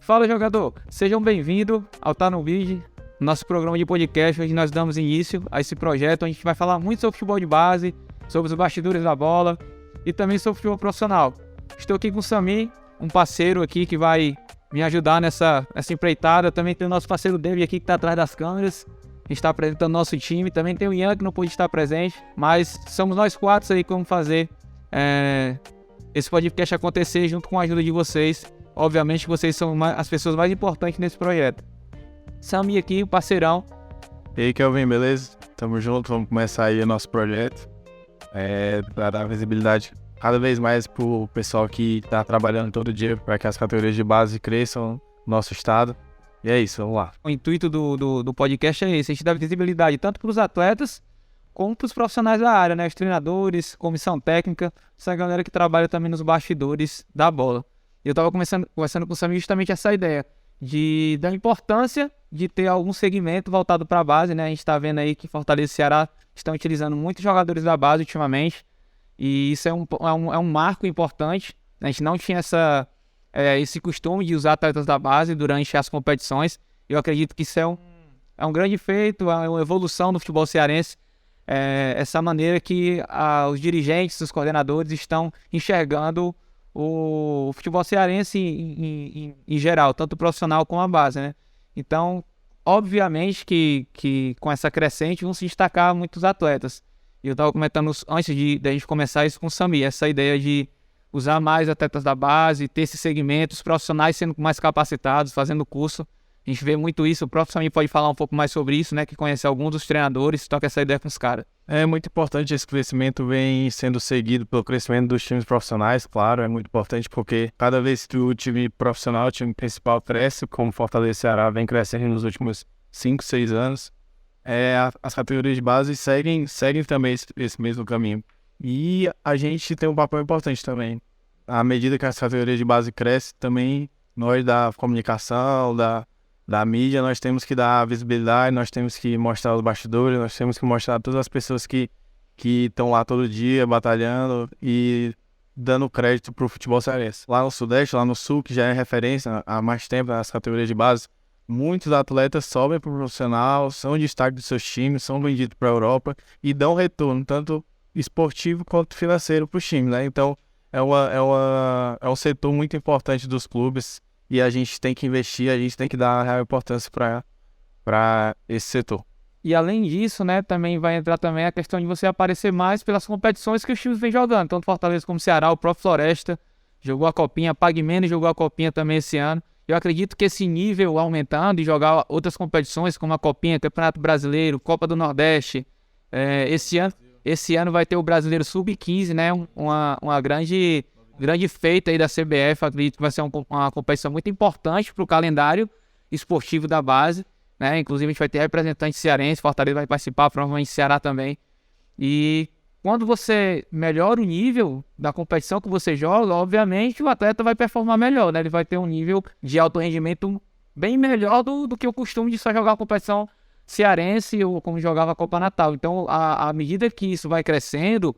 Fala, jogador! Sejam bem-vindos ao Tá no Vídeo, nosso programa de podcast, onde nós damos início a esse projeto, onde a gente vai falar muito sobre futebol de base, sobre os bastidores da bola e também sobre futebol profissional. Estou aqui com o Samir, um parceiro aqui que vai me ajudar nessa empreitada. Também tem o nosso parceiro David aqui que está atrás das câmeras, que está apresentando nosso time. Também tem o Ian que não pôde estar presente, mas somos nós quatro aí que vamos fazer esse podcast acontecer junto com a ajuda de vocês. Obviamente vocês são as pessoas mais importantes nesse projeto. Samir aqui, o parceirão. E aí, Kelvin, beleza? Tamo junto, vamos começar aí o nosso projeto. Para dar visibilidade cada vez mais pro pessoal que tá trabalhando todo dia para que as categorias de base cresçam no nosso estado. E é isso, vamos lá. O intuito do podcast é esse: a gente dá visibilidade tanto para os atletas como para os profissionais da área, né? Os treinadores, comissão técnica, essa galera que trabalha também nos bastidores da bola. Eu estava conversando com o Samir justamente essa ideia da importância de ter algum segmento voltado para a base, né? A gente está vendo aí que Fortaleza e Ceará estão utilizando muitos jogadores da base ultimamente, e isso é um marco importante. A gente não tinha esse costume de usar atletas da base durante as competições. Eu acredito que isso é um grande feito, é uma evolução do futebol cearense, essa maneira que os dirigentes, os coordenadores estão enxergando o futebol cearense em geral, tanto o profissional como a base, né? Então, obviamente que com essa crescente vão se destacar muitos atletas. E eu estava comentando antes da gente começar isso com o Samir, essa ideia de usar mais atletas da base, ter esse segmento, os profissionais sendo mais capacitados, fazendo curso. A gente vê muito isso. O próprio Samir pode falar um pouco mais sobre isso, né? Que conhece alguns dos treinadores, toca essa ideia com os caras. É muito importante, esse crescimento vem sendo seguido pelo crescimento dos times profissionais, claro, é muito importante porque cada vez que o time profissional, o time principal cresce, como Fortaleza e Ceará vem crescendo nos últimos 5, 6 anos, as categorias de base seguem também esse mesmo caminho. E a gente tem um papel importante também. À medida que as categorias de base crescem, também nós da comunicação, da mídia, nós temos que dar visibilidade, nós temos que mostrar os bastidores, nós temos que mostrar todas as pessoas que estão lá todo dia batalhando e dando crédito pro futebol cearense. Lá no Sudeste, lá no Sul, que já é referência há mais tempo nas categorias de base, muitos atletas sobem pro profissional, são destaque dos seus times, são vendidos para a Europa e dão retorno, tanto esportivo quanto financeiro para os times, né? Então, é um setor muito importante dos clubes. E a gente tem que investir, a gente tem que dar a real importância para esse setor. E além disso, né, também vai entrar também a questão de você aparecer mais pelas competições que os times vêm jogando. Tanto Fortaleza como Ceará, o próprio Floresta jogou a Copinha, a Pague Menos jogou a Copinha também esse ano. Eu acredito que esse nível aumentando e jogar outras competições como a Copinha, Campeonato Brasileiro, Copa do Nordeste, esse ano vai ter o Brasileiro Sub-15, né, uma grande feita aí da CBF. Acredito que vai ser uma competição muito importante para o calendário esportivo da base, né? Inclusive a gente vai ter representantes cearenses, Fortaleza vai participar, provavelmente Ceará também. E quando você melhora o nível da competição que você joga, obviamente o atleta vai performar melhor, né? Ele vai ter um nível de alto rendimento bem melhor do que o costume de só jogar a competição cearense ou como jogava a Copa Natal. Então, à medida que isso vai crescendo,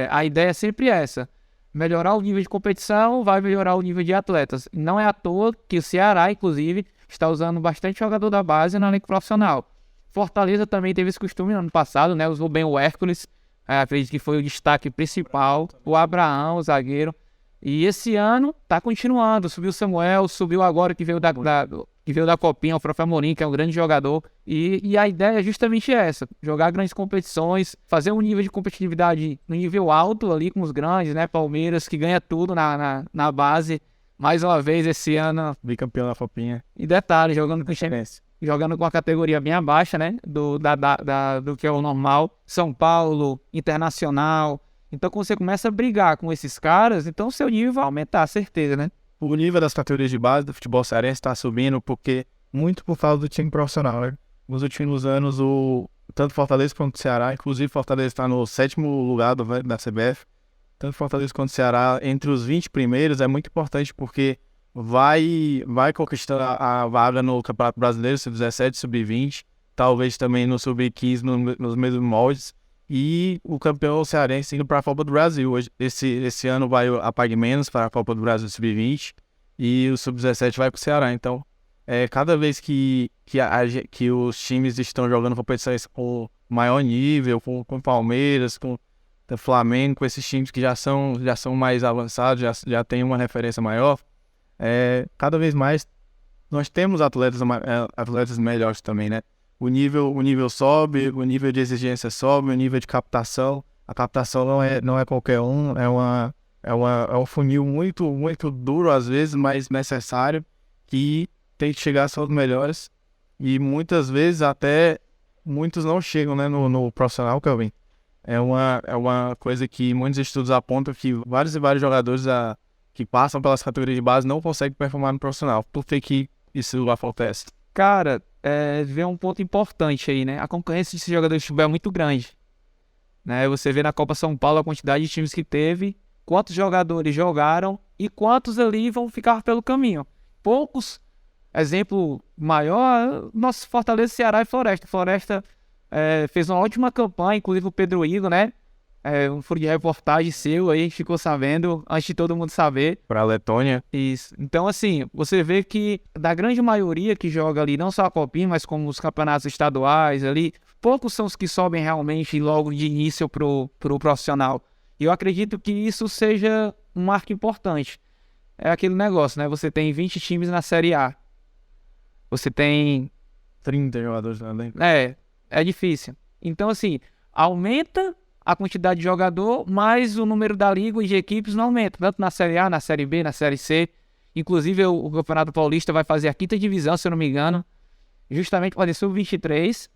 a ideia é sempre essa: melhorar o nível de competição, vai melhorar o nível de atletas. Não é à toa que o Ceará, inclusive, está usando bastante jogador da base na liga profissional. Fortaleza também teve esse costume no ano passado, né? Usou bem o Hércules, acredito que foi o destaque principal, o Abraão, o zagueiro. E esse ano está continuando, subiu o Samuel, subiu agora que veio da Copinha, o próprio Amorim, que é um grande jogador. E a ideia é justamente essa: jogar grandes competições, fazer um nível de competitividade no nível alto ali com os grandes, né? Palmeiras, que ganha tudo na base, mais uma vez esse ano. Bicampeão da Copinha. E detalhe, jogando com a categoria bem abaixo, né? Do que é o normal. São Paulo, Internacional. Então, quando você começa a brigar com esses caras, então o seu nível vai aumentar, certeza, né? O nível das categorias de base do futebol cearense está subindo muito por causa do time profissional, né? Nos últimos anos, tanto Fortaleza quanto Ceará, inclusive Fortaleza está no 7º lugar da CBF, tanto Fortaleza quanto Ceará, entre os 20 primeiros, é muito importante porque vai conquistar a vaga no Campeonato Brasileiro, Sub-17, Sub-20, talvez também no Sub-15, nos mesmos moldes. E o campeão cearense indo para a Copa do Brasil. Esse ano vai a Pague Menos para a Copa do Brasil Sub-20 e o Sub-17 vai pro Ceará. Então, cada vez que os times estão jogando competições com maior nível, com o Palmeiras, com o Flamengo, com esses times que já são mais avançados, já tem uma referência maior, cada vez mais nós temos atletas melhores também, né? O nível sobe, o nível de exigência sobe, o nível de captação. A captação não é qualquer um, é um funil muito, muito duro às vezes, mas necessário, que tem que chegar só os melhores. E muitas vezes até muitos não chegam, né, no profissional, Kelvin. É uma coisa que muitos estudos apontam que vários e vários jogadores que passam pelas categorias de base não conseguem performar no profissional. Por que isso acontece? Cara, vê um ponto importante aí, né? A concorrência de jogadores de futebol é muito grande, né? Você vê na Copa São Paulo a quantidade de times que teve, quantos jogadores jogaram e quantos ali vão ficar pelo caminho. Poucos, exemplo maior, nosso Fortaleza, Ceará e Floresta. Floresta fez uma ótima campanha, inclusive o Pedro Igor, né? Um furo de reportagem seu aí, ficou sabendo, antes de todo mundo saber. Para a Letônia. Isso. Então, assim, você vê que da grande maioria que joga ali, não só a Copinha, mas como os campeonatos estaduais ali, poucos são os que sobem realmente logo de início pro profissional. E eu acredito que isso seja um marco importante. É aquele negócio, né? Você tem 20 times na Série A. Você tem 30 jogadores também. É difícil. Então, assim, aumenta a quantidade de jogador, mas o número da liga e de equipes não aumenta, tanto na Série A, na Série B, na Série C. Inclusive, o Campeonato Paulista vai fazer a 5ª divisão, se eu não me engano, justamente para o Sub-23,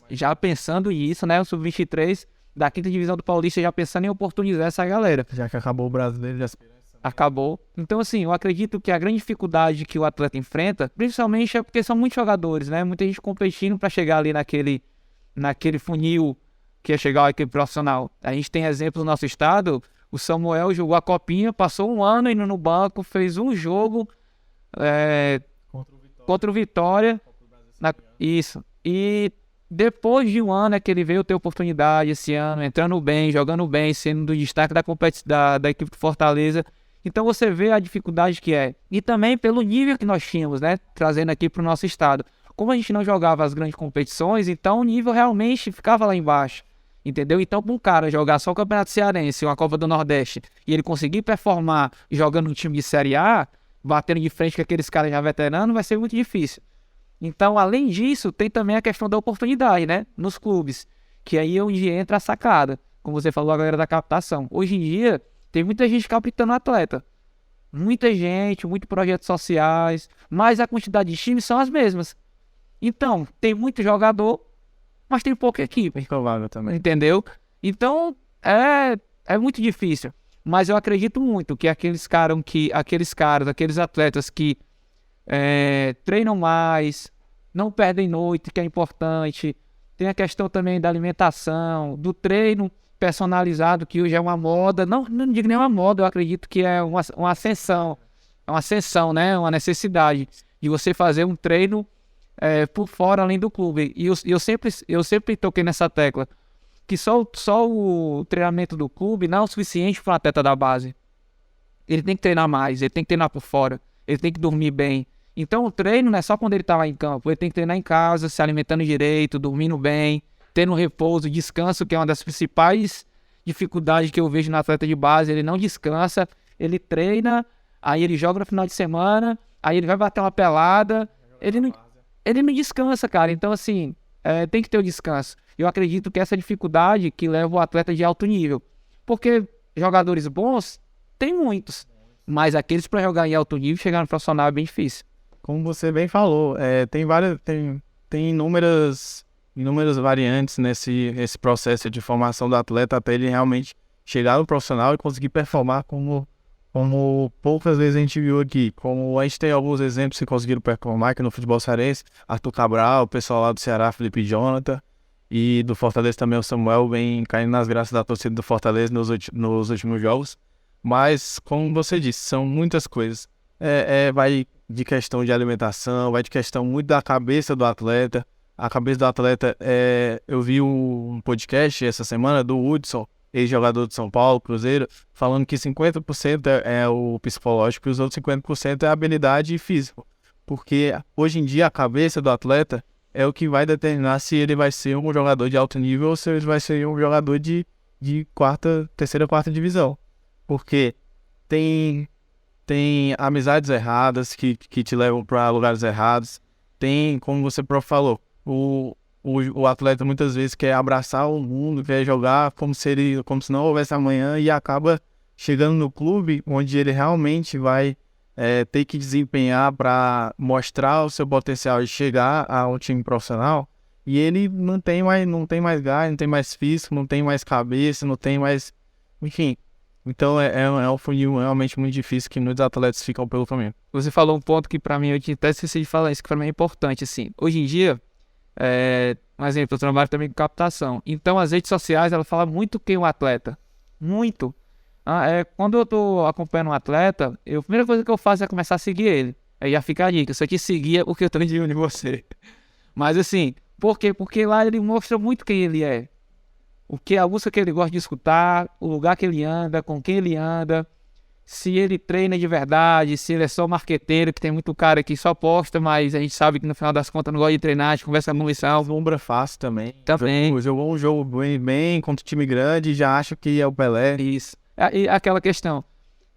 já pensando nisso, né? O Sub-23 da 5ª divisão do Paulista, já pensando em oportunizar essa galera. Já que acabou o brasileiro de aspirantes. Acabou. Então, assim, eu acredito que a grande dificuldade que o atleta enfrenta, principalmente é porque são muitos jogadores, né? Muita gente competindo para chegar ali naquele funil que é chegar ao equipe profissional. A gente tem exemplo no nosso estado, o Samuel jogou a Copinha, passou um ano indo no banco, fez um jogo contra o Vitória. Isso. E depois de um ano é que ele veio ter oportunidade esse ano, entrando bem, jogando bem, sendo do destaque da equipe do Fortaleza. Então você vê a dificuldade que é. E também pelo nível que nós tínhamos, né? Trazendo aqui para o nosso estado. Como a gente não jogava as grandes competições, então o nível realmente ficava lá embaixo. Entendeu? Então, para um cara jogar só o Campeonato Cearense, uma Copa do Nordeste, e ele conseguir performar jogando no time de Série A, batendo de frente com aqueles caras já veteranos, vai ser muito difícil. Então, além disso, tem também a questão da oportunidade, né? Nos clubes. Que aí é onde entra a sacada. Como você falou, a galera da captação. Hoje em dia, tem muita gente captando atleta. Muita gente, muitos projetos sociais, mas a quantidade de times são as mesmas. Então, tem muito jogador, mas tem pouca equipe. Provável também. Entendeu? Então, é muito difícil. Mas eu acredito muito que aqueles atletas que treinam mais, não perdem noite, que é importante. Tem a questão também da alimentação, do treino personalizado, que hoje é uma moda. Não digo nem uma moda, eu acredito que é uma ascensão. É uma ascensão, né? Uma necessidade de você fazer um treino por fora, além do clube. E eu sempre toquei nessa tecla, que só o treinamento do clube não é o suficiente para o atleta da base. Ele tem que treinar mais, ele tem que treinar por fora, ele tem que dormir bem. Então o treino não é só quando ele está lá em campo, ele tem que treinar em casa, se alimentando direito, dormindo bem, tendo repouso, descanso, que é uma das principais dificuldades que eu vejo no atleta de base. Ele não descansa, ele treina, aí ele joga no final de semana, aí ele vai bater uma pelada, ele não descansa, cara. Então, assim, tem que ter o descanso. Eu acredito que essa dificuldade que leva o atleta de alto nível. Porque jogadores bons, tem muitos. Mas aqueles para jogar em alto nível, chegar no profissional é bem difícil. Como você bem falou, tem inúmeras variantes nesse processo de formação do atleta até ele realmente chegar no profissional e conseguir performar como poucas vezes a gente viu aqui. Como a gente tem alguns exemplos que conseguiram performar aqui no futebol cearense, Arthur Cabral, o pessoal lá do Ceará, Felipe Jonathan, e do Fortaleza também o Samuel, vem caindo nas graças da torcida do Fortaleza nos últimos jogos. Mas, como você disse, são muitas coisas. Vai de questão de alimentação, vai de questão muito da cabeça do atleta. A cabeça do atleta, eu vi um podcast essa semana do Hudson. ex-jogador de São Paulo, Cruzeiro, falando que 50% é o psicológico e os outros 50% é a habilidade e físico. Porque hoje em dia a cabeça do atleta é o que vai determinar se ele vai ser um jogador de alto nível ou se ele vai ser um jogador de terceira, quarta divisão. Porque tem amizades erradas que te levam para lugares errados. Tem, como você próprio falou, o atleta muitas vezes quer abraçar o mundo, quer jogar como se não houvesse amanhã e acaba chegando no clube onde ele realmente vai ter que desempenhar para mostrar o seu potencial e chegar a um time profissional. E ele não tem mais gás, não tem mais físico, não tem mais cabeça, não tem mais... Enfim, então é um funil realmente muito difícil que muitos atletas ficam pelo caminho. Você falou um ponto que pra mim, eu tinha até esqueci de falar isso, que pra mim é importante, assim. Hoje em dia, um exemplo, eu trabalho também com captação. Então as redes sociais, ela fala muito quem é um atleta. Muito. Quando eu tô acompanhando um atleta, a primeira coisa que eu faço é começar a seguir ele. Aí já fica a dica, se eu te seguir é porque eu tô de olho em você. Mas assim, por quê? Porque lá ele mostra muito quem ele é. A música que ele gosta de escutar, o lugar que ele anda, com quem ele anda, se ele treina de verdade, se ele é só marqueteiro, que tem muito cara que só posta, mas a gente sabe que no final das contas não gosta de treinar, a gente conversa com lição. Sombra fácil também. Também. Jogou um jogo bem contra um time grande e já acha que é o Pelé. Isso. E aquela questão,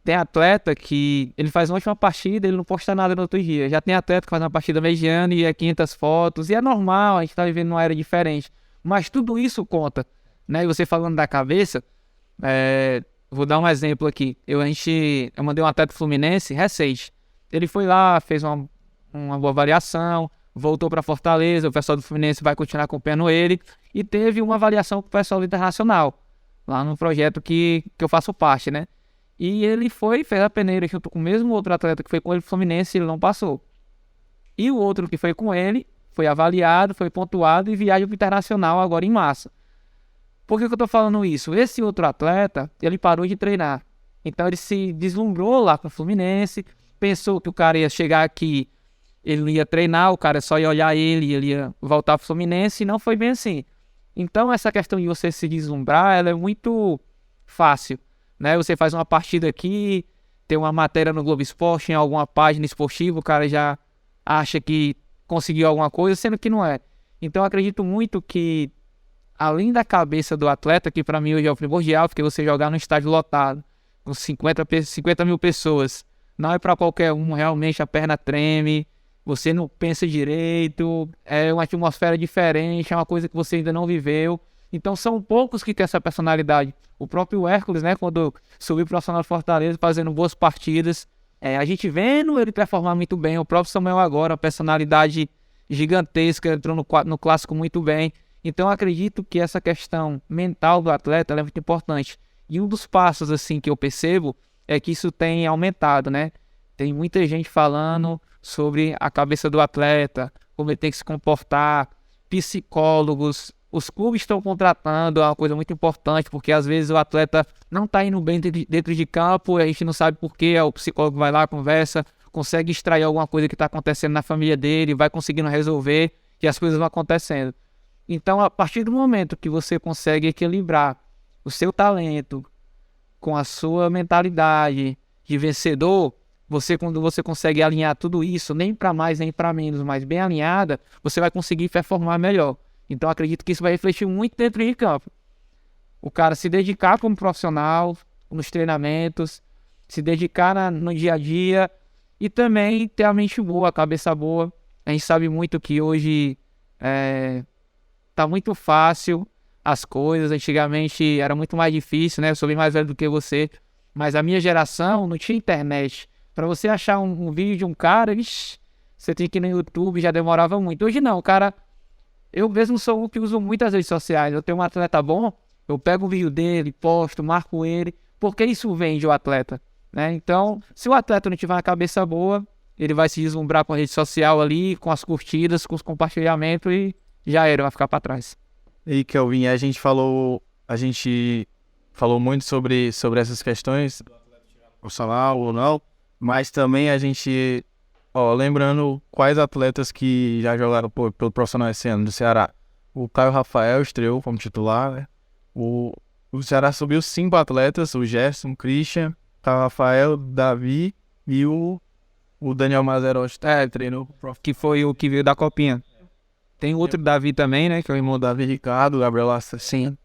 tem atleta que ele faz uma última partida, ele não posta nada no outro dia. Já tem atleta que faz uma partida mediana e é 500 fotos, e é normal, a gente tá vivendo numa era diferente. Mas tudo isso conta. Né? E você falando da cabeça, vou dar um exemplo aqui. Eu mandei um atleta Fluminense recente. Ele foi lá, fez uma boa avaliação, voltou para Fortaleza. O pessoal do Fluminense vai continuar acompanhando ele. E teve uma avaliação com o pessoal do Internacional, lá no projeto que eu faço parte, né? E ele fez a peneira junto com o mesmo outro atleta que foi com ele, Fluminense, ele não passou. E o outro que foi com ele, foi avaliado, foi pontuado e viaja para o Internacional agora em março. Por que eu tô falando isso? Esse outro atleta, ele parou de treinar. Então ele se deslumbrou lá com o Fluminense, pensou que o cara ia chegar aqui, ele não ia treinar, o cara só ia olhar ele ia voltar pro Fluminense, e não foi bem assim. Então essa questão de você se deslumbrar, ela é muito fácil, né? Você faz uma partida aqui, tem uma matéria no Globo Esporte, em alguma página esportiva, o cara já acha que conseguiu alguma coisa, sendo que não é. Então eu acredito muito que além da cabeça do atleta, que para mim hoje é o primordial, porque você jogar no estádio lotado, com 50 mil pessoas, não é para qualquer um, realmente a perna treme, você não pensa direito, é uma atmosfera diferente, é uma coisa que você ainda não viveu. Então são poucos que têm essa personalidade. O próprio Hércules, né, quando subiu para o Nacional de Fortaleza, fazendo boas partidas, a gente vendo ele performar muito bem, o próprio Samuel agora, a personalidade gigantesca, entrou no clássico muito bem. Então eu acredito que essa questão mental do atleta é muito importante. E um dos passos assim que eu percebo é que isso tem aumentado, né? Tem muita gente falando sobre a cabeça do atleta, como ele tem que se comportar, psicólogos, os clubes estão contratando, é uma coisa muito importante, porque às vezes o atleta não está indo bem dentro de campo, a gente não sabe por quê, o psicólogo vai lá, conversa, consegue extrair alguma coisa que está acontecendo na família dele, vai conseguindo resolver e as coisas vão acontecendo. Então, a partir do momento que você consegue equilibrar o seu talento com a sua mentalidade de vencedor, quando você consegue alinhar tudo isso, nem para mais nem para menos, mas bem alinhada, você vai conseguir performar melhor. Então, acredito que isso vai refletir muito dentro de campo. O cara se dedicar como profissional, nos treinamentos, se dedicar no dia a dia e também ter a mente boa, a cabeça boa. A gente sabe muito que hoje tá muito fácil as coisas. Antigamente era muito mais difícil, né? Eu sou bem mais velho do que você, mas a minha geração não tinha internet. Para você achar um vídeo de um cara, você tem que ir no YouTube, já demorava muito. Hoje não, cara. Eu mesmo sou um que uso muitas redes sociais. Eu tenho um atleta bom, eu pego o vídeo dele, posto, marco ele, porque isso vende o atleta, né? Então, se o atleta não tiver uma cabeça boa, ele vai se deslumbrar com a rede social ali, com as curtidas, com os compartilhamentos e já era, vai ficar para trás. E Kelvin, a gente falou muito sobre essas questões, profissional ou não, mas também a gente, lembrando quais atletas que já jogaram pelo profissional esse ano do Ceará. O Caio Rafael estreou como titular, né? O O Ceará subiu 5 atletas, o Gerson, o Christian, o Rafael, o Davi e o Daniel Mazerotti. Treinou com o Prof. Que foi o que veio da copinha. Tem outro Davi também, né? Que é o irmão O Davi Ricardo, o Gabriel Assassino.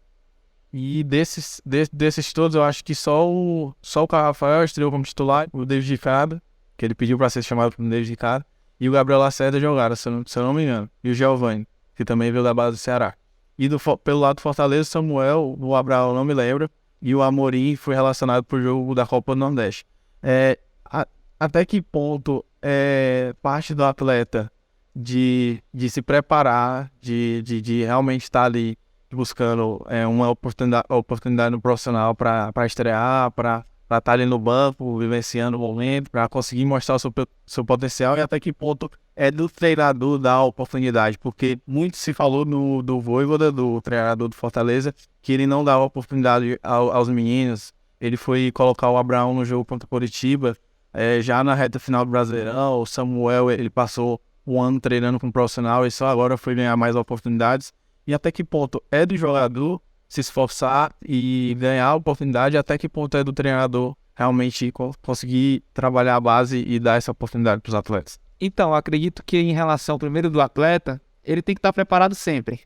E desses todos, eu acho que só o Rafael estreou como titular, o David Ricardo, que ele pediu para ser chamado como David Ricardo, e o Gabriel Lacerda jogaram, se eu não me engano. E o Giovanni, que também veio da base do Ceará. E pelo lado do Fortaleza, o Samuel, o Abraão não me lembro, e o Amorim foi relacionado pro jogo da Copa do Nordeste. Até que ponto é parte do atleta de se preparar, de realmente estar ali buscando uma oportunidade no profissional para estrear, para estar ali no banco, vivenciando o momento, para conseguir mostrar o seu potencial, e até que ponto é do treinador dar a oportunidade, porque muito se falou do Vojvoda, do treinador do Fortaleza, que ele não dava oportunidade aos meninos. Ele foi colocar o Abraão no jogo contra o Coritiba, já na reta final do Brasileirão. O Samuel, ele passou um ano treinando com um profissional e só agora foi ganhar mais oportunidades. E até que ponto é do jogador se esforçar e ganhar a oportunidade, até que ponto é do treinador realmente conseguir trabalhar a base e dar essa oportunidade para os atletas? Então, eu acredito que em relação primeiro do atleta, ele tem que estar preparado sempre,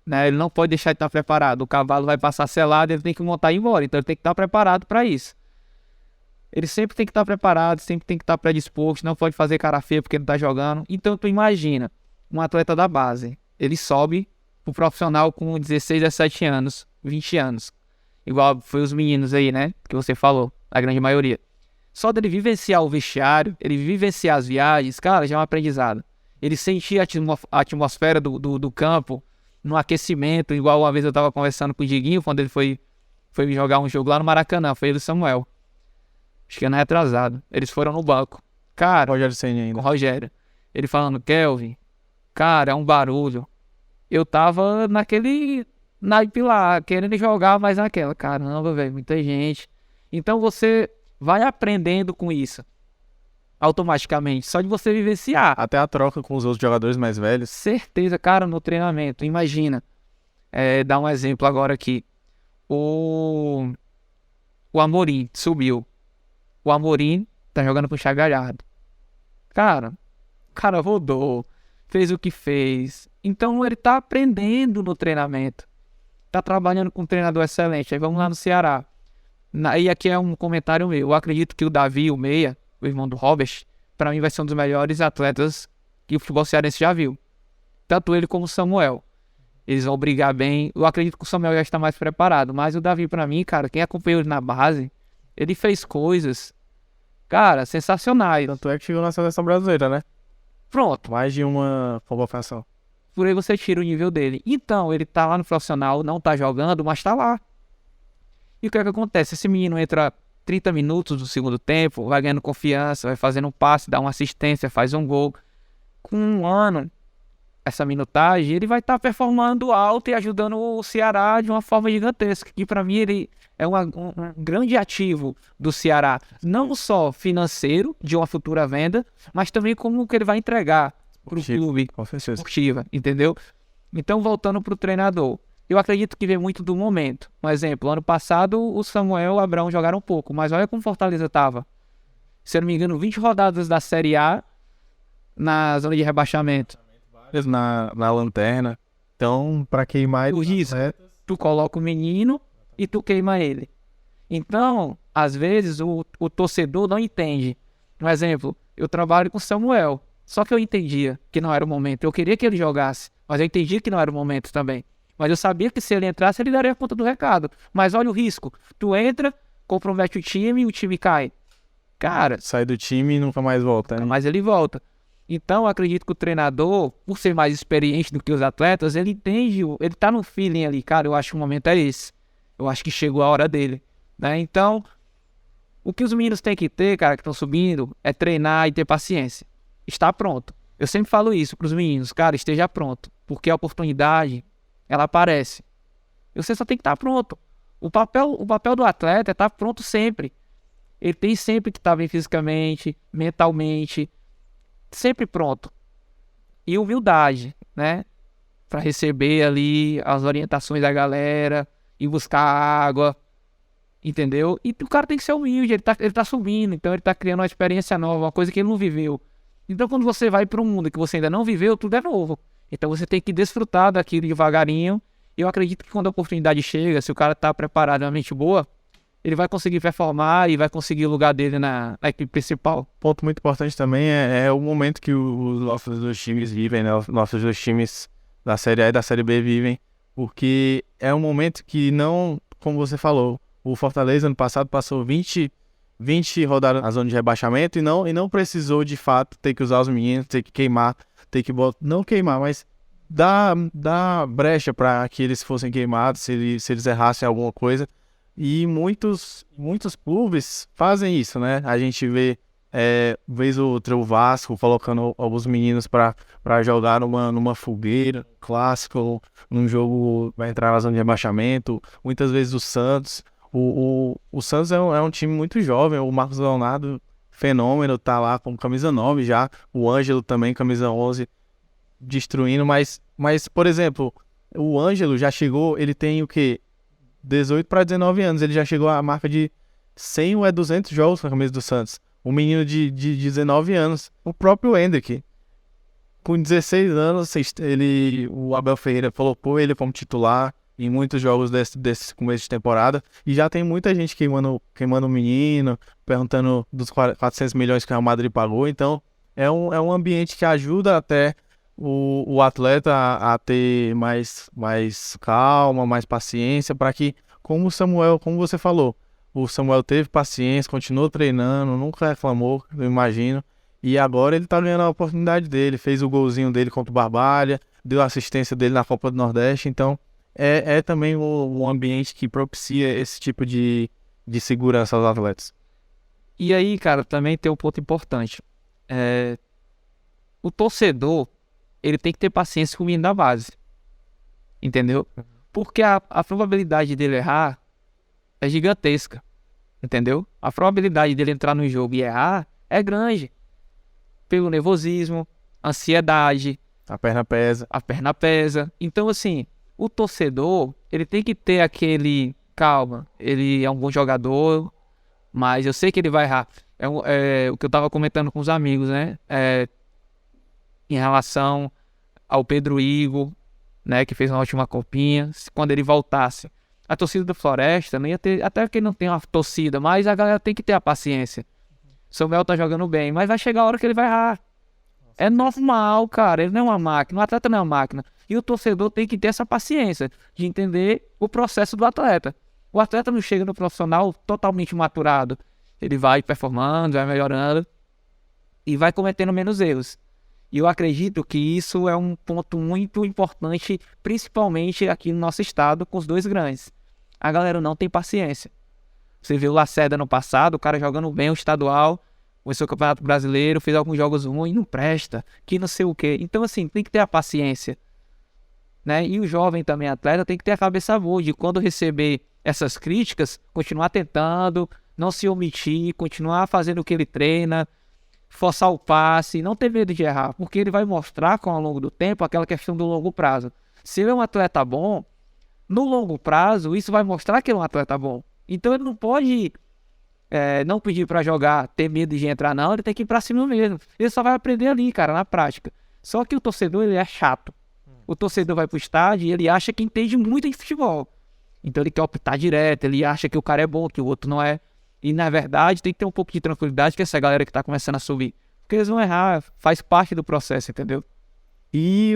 né? Ele não pode deixar de estar preparado. O cavalo vai passar selado, ele tem que montar e ir embora. Então ele tem que estar preparado para isso. Ele sempre tem que estar preparado, sempre tem que estar predisposto, não pode fazer cara feia porque não está jogando. Então tu imagina, um atleta da base, ele sobe pro profissional com 16, 17 anos, 20 anos. Igual foi os meninos aí, né? Que você falou, a grande maioria. Só dele vivenciar o vestiário, ele vivenciar as viagens, cara, já é um aprendizado. Ele sentir a atmosfera do campo, no aquecimento, igual uma vez eu tava conversando com o Diguinho, quando ele foi jogar um jogo lá no Maracanã, foi ele e o Samuel. Acho que não é atrasado. Eles foram no banco. Cara, Rogério Ceni ainda. com o Rogério. Ele falando, Kelvin, cara, é um barulho. Eu tava naquele naipe lá, querendo jogar mais naquela. Caramba, velho, muita gente. Então você vai aprendendo com isso. Automaticamente, só de você vivenciar. Até a troca com os outros jogadores mais velhos. Certeza, cara, no treinamento. Imagina. Dar um exemplo agora aqui. O Amorim subiu. O Amorim tá jogando com o Thiago Galhardo. Cara, o cara rodou, fez o que fez. Então ele tá aprendendo no treinamento. Tá trabalhando com um treinador excelente. Aí vamos lá no Ceará. E aqui é um comentário meu. Eu acredito que o Davi, o Meia, o irmão do Robert, pra mim vai ser um dos melhores atletas que o futebol cearense já viu. Tanto ele como o Samuel. Eles vão brigar bem. Eu acredito que o Samuel já está mais preparado. Mas o Davi, pra mim, cara, quem acompanhou ele na base, ele fez coisas, cara, sensacionais. Tanto é que chegou na seleção brasileira, né? Pronto. Mais de uma convocação. Por aí você tira o nível dele. Então, ele tá lá no profissional, não tá jogando, mas tá lá. E o que é que acontece? Esse menino entra 30 minutos do segundo tempo, vai ganhando confiança, vai fazendo um passe, dá uma assistência, faz um gol. Com um ano, essa minutagem, ele vai estar performando alto e ajudando o Ceará de uma forma gigantesca. Que pra mim ele é um grande ativo do Ceará. Não só financeiro, de uma futura venda, mas também como que ele vai entregar pro clube. Com certeza. Esportiva, entendeu? Então, voltando pro treinador. Eu acredito que vem muito do momento. Um exemplo, ano passado o Samuel e o Abraão jogaram um pouco, mas olha como Fortaleza tava. Se eu não me engano, 20 rodadas da Série A na zona de rebaixamento. Na lanterna. Então, para queimar O risco, tu coloca o menino e tu queima ele. Então, às vezes, o torcedor não entende. Um exemplo, eu trabalho com o Samuel, só que eu entendia que não era o momento. Eu queria que ele jogasse, mas eu entendia que não era o momento também. Mas eu sabia que se ele entrasse, ele daria conta do recado. Mas olha o risco. Tu entra, compromete o time e o time cai. Cara, sai do time e nunca mais volta, né? mas ele volta. Então, eu acredito que o treinador, por ser mais experiente do que os atletas, ele entende, ele tá no feeling ali, cara, eu acho que o momento é esse. Eu acho que chegou a hora dele, né? Então, o que os meninos têm que ter, cara, que estão subindo, é treinar e ter paciência. Está pronto. Eu sempre falo isso pros meninos, cara, esteja pronto, porque a oportunidade, ela aparece. Você só tem que estar pronto. O papel do atleta é estar pronto sempre. Ele tem sempre que estar bem fisicamente, mentalmente, sempre pronto. E humildade, né? Para receber ali as orientações da galera ir buscar água, entendeu? E o cara tem que ser humilde, ele tá subindo, então ele tá criando uma experiência nova, uma coisa que ele não viveu. Então quando você vai para um mundo que você ainda não viveu, tudo é novo. Então você tem que desfrutar daquilo devagarinho. E eu acredito que quando a oportunidade chega, se o cara tá preparado, uma mente boa, ele vai conseguir performar e vai conseguir o lugar dele na equipe principal. Ponto muito importante também é o momento que os nossos dois times vivem, né? Os nossos dois times da Série A e da Série B vivem, porque é um momento que não, como você falou, o Fortaleza ano passado passou 20 rodadas na zona de rebaixamento e não precisou de fato ter que usar os meninos, ter que queimar, não queimar, mas dar brecha para que eles fossem queimados se eles errassem alguma coisa. E muitos clubes fazem isso, né? A gente vê, vez ou outra, o Vasco colocando alguns meninos para jogar numa fogueira, clássico, num jogo vai entrar na zona de rebaixamento. Muitas vezes o Santos. O Santos é um time muito jovem. O Marcos Leonardo, fenômeno, tá lá com camisa 9 já. O Ângelo também, camisa 11, destruindo. Mas, por exemplo, o Ângelo já chegou, ele tem o quê? 18 para 19 anos, ele já chegou à marca de 100 ou 200 jogos com a camisa do Santos. Um menino de 19 anos. O próprio Endrick, com 16 anos, o Abel Ferreira colocou ele como titular em muitos jogos desse começo de temporada. E já tem muita gente queimando o menino, perguntando dos 400 milhões que o Real Madrid pagou. Então, é um ambiente que ajuda até o atleta a ter mais calma, mais paciência, para que, como você falou, o Samuel teve paciência, continuou treinando, nunca reclamou, eu imagino, e agora ele tá ganhando a oportunidade dele, fez o golzinho dele contra o Barbalha, deu a assistência dele na Copa do Nordeste, então é também um ambiente que propicia esse tipo de segurança aos atletas. E aí, cara, também tem um ponto importante. O torcedor, ele tem que ter paciência com o menino da base. Entendeu? Porque a probabilidade dele errar é gigantesca. Entendeu? A probabilidade dele entrar no jogo e errar é grande. Pelo nervosismo, ansiedade. A perna pesa. Então, assim, o torcedor, ele tem que ter aquele... Calma, ele é um bom jogador, mas eu sei que ele vai errar. O que eu tava comentando com os amigos, né? Em relação ao Pedro Igor, né, que fez uma ótima copinha. Quando ele voltasse, a torcida do Floresta não ia ter, até que não tem uma torcida, mas a galera tem que ter a paciência. Samuel tá jogando bem, mas vai chegar a hora que ele vai errar. É normal, cara, ele não é uma máquina, o atleta não é uma máquina. E o torcedor tem que ter essa paciência de entender o processo do atleta. O atleta não chega no profissional totalmente maturado. Ele vai performando, vai melhorando e vai cometendo menos erros. E eu acredito que isso é um ponto muito importante, principalmente aqui no nosso estado, com os dois grandes. A galera não tem paciência. Você viu o Lacerda no passado, o cara jogando bem o estadual, começou o Campeonato Brasileiro, fez alguns jogos ruins, não presta, que não sei o quê. Então, assim, tem que ter a paciência, né? E o jovem também atleta tem que ter a cabeça boa de quando receber essas críticas, continuar tentando, não se omitir, continuar fazendo o que ele treina, forçar o passe, não ter medo de errar, porque ele vai mostrar ao longo do tempo aquela questão do longo prazo. Se ele é um atleta bom, no longo prazo, isso vai mostrar que ele é um atleta bom. Então ele não pode não pedir para jogar, ter medo de entrar, não, ele tem que ir para cima mesmo. Ele só vai aprender ali, cara, na prática. Só que o torcedor, ele é chato. O torcedor vai pro estádio e ele acha que entende muito de futebol. Então ele quer optar direto, ele acha que o cara é bom, que o outro não é. E na verdade tem que ter um pouco de tranquilidade com essa galera que tá começando a subir. Porque eles vão errar, faz parte do processo, entendeu? E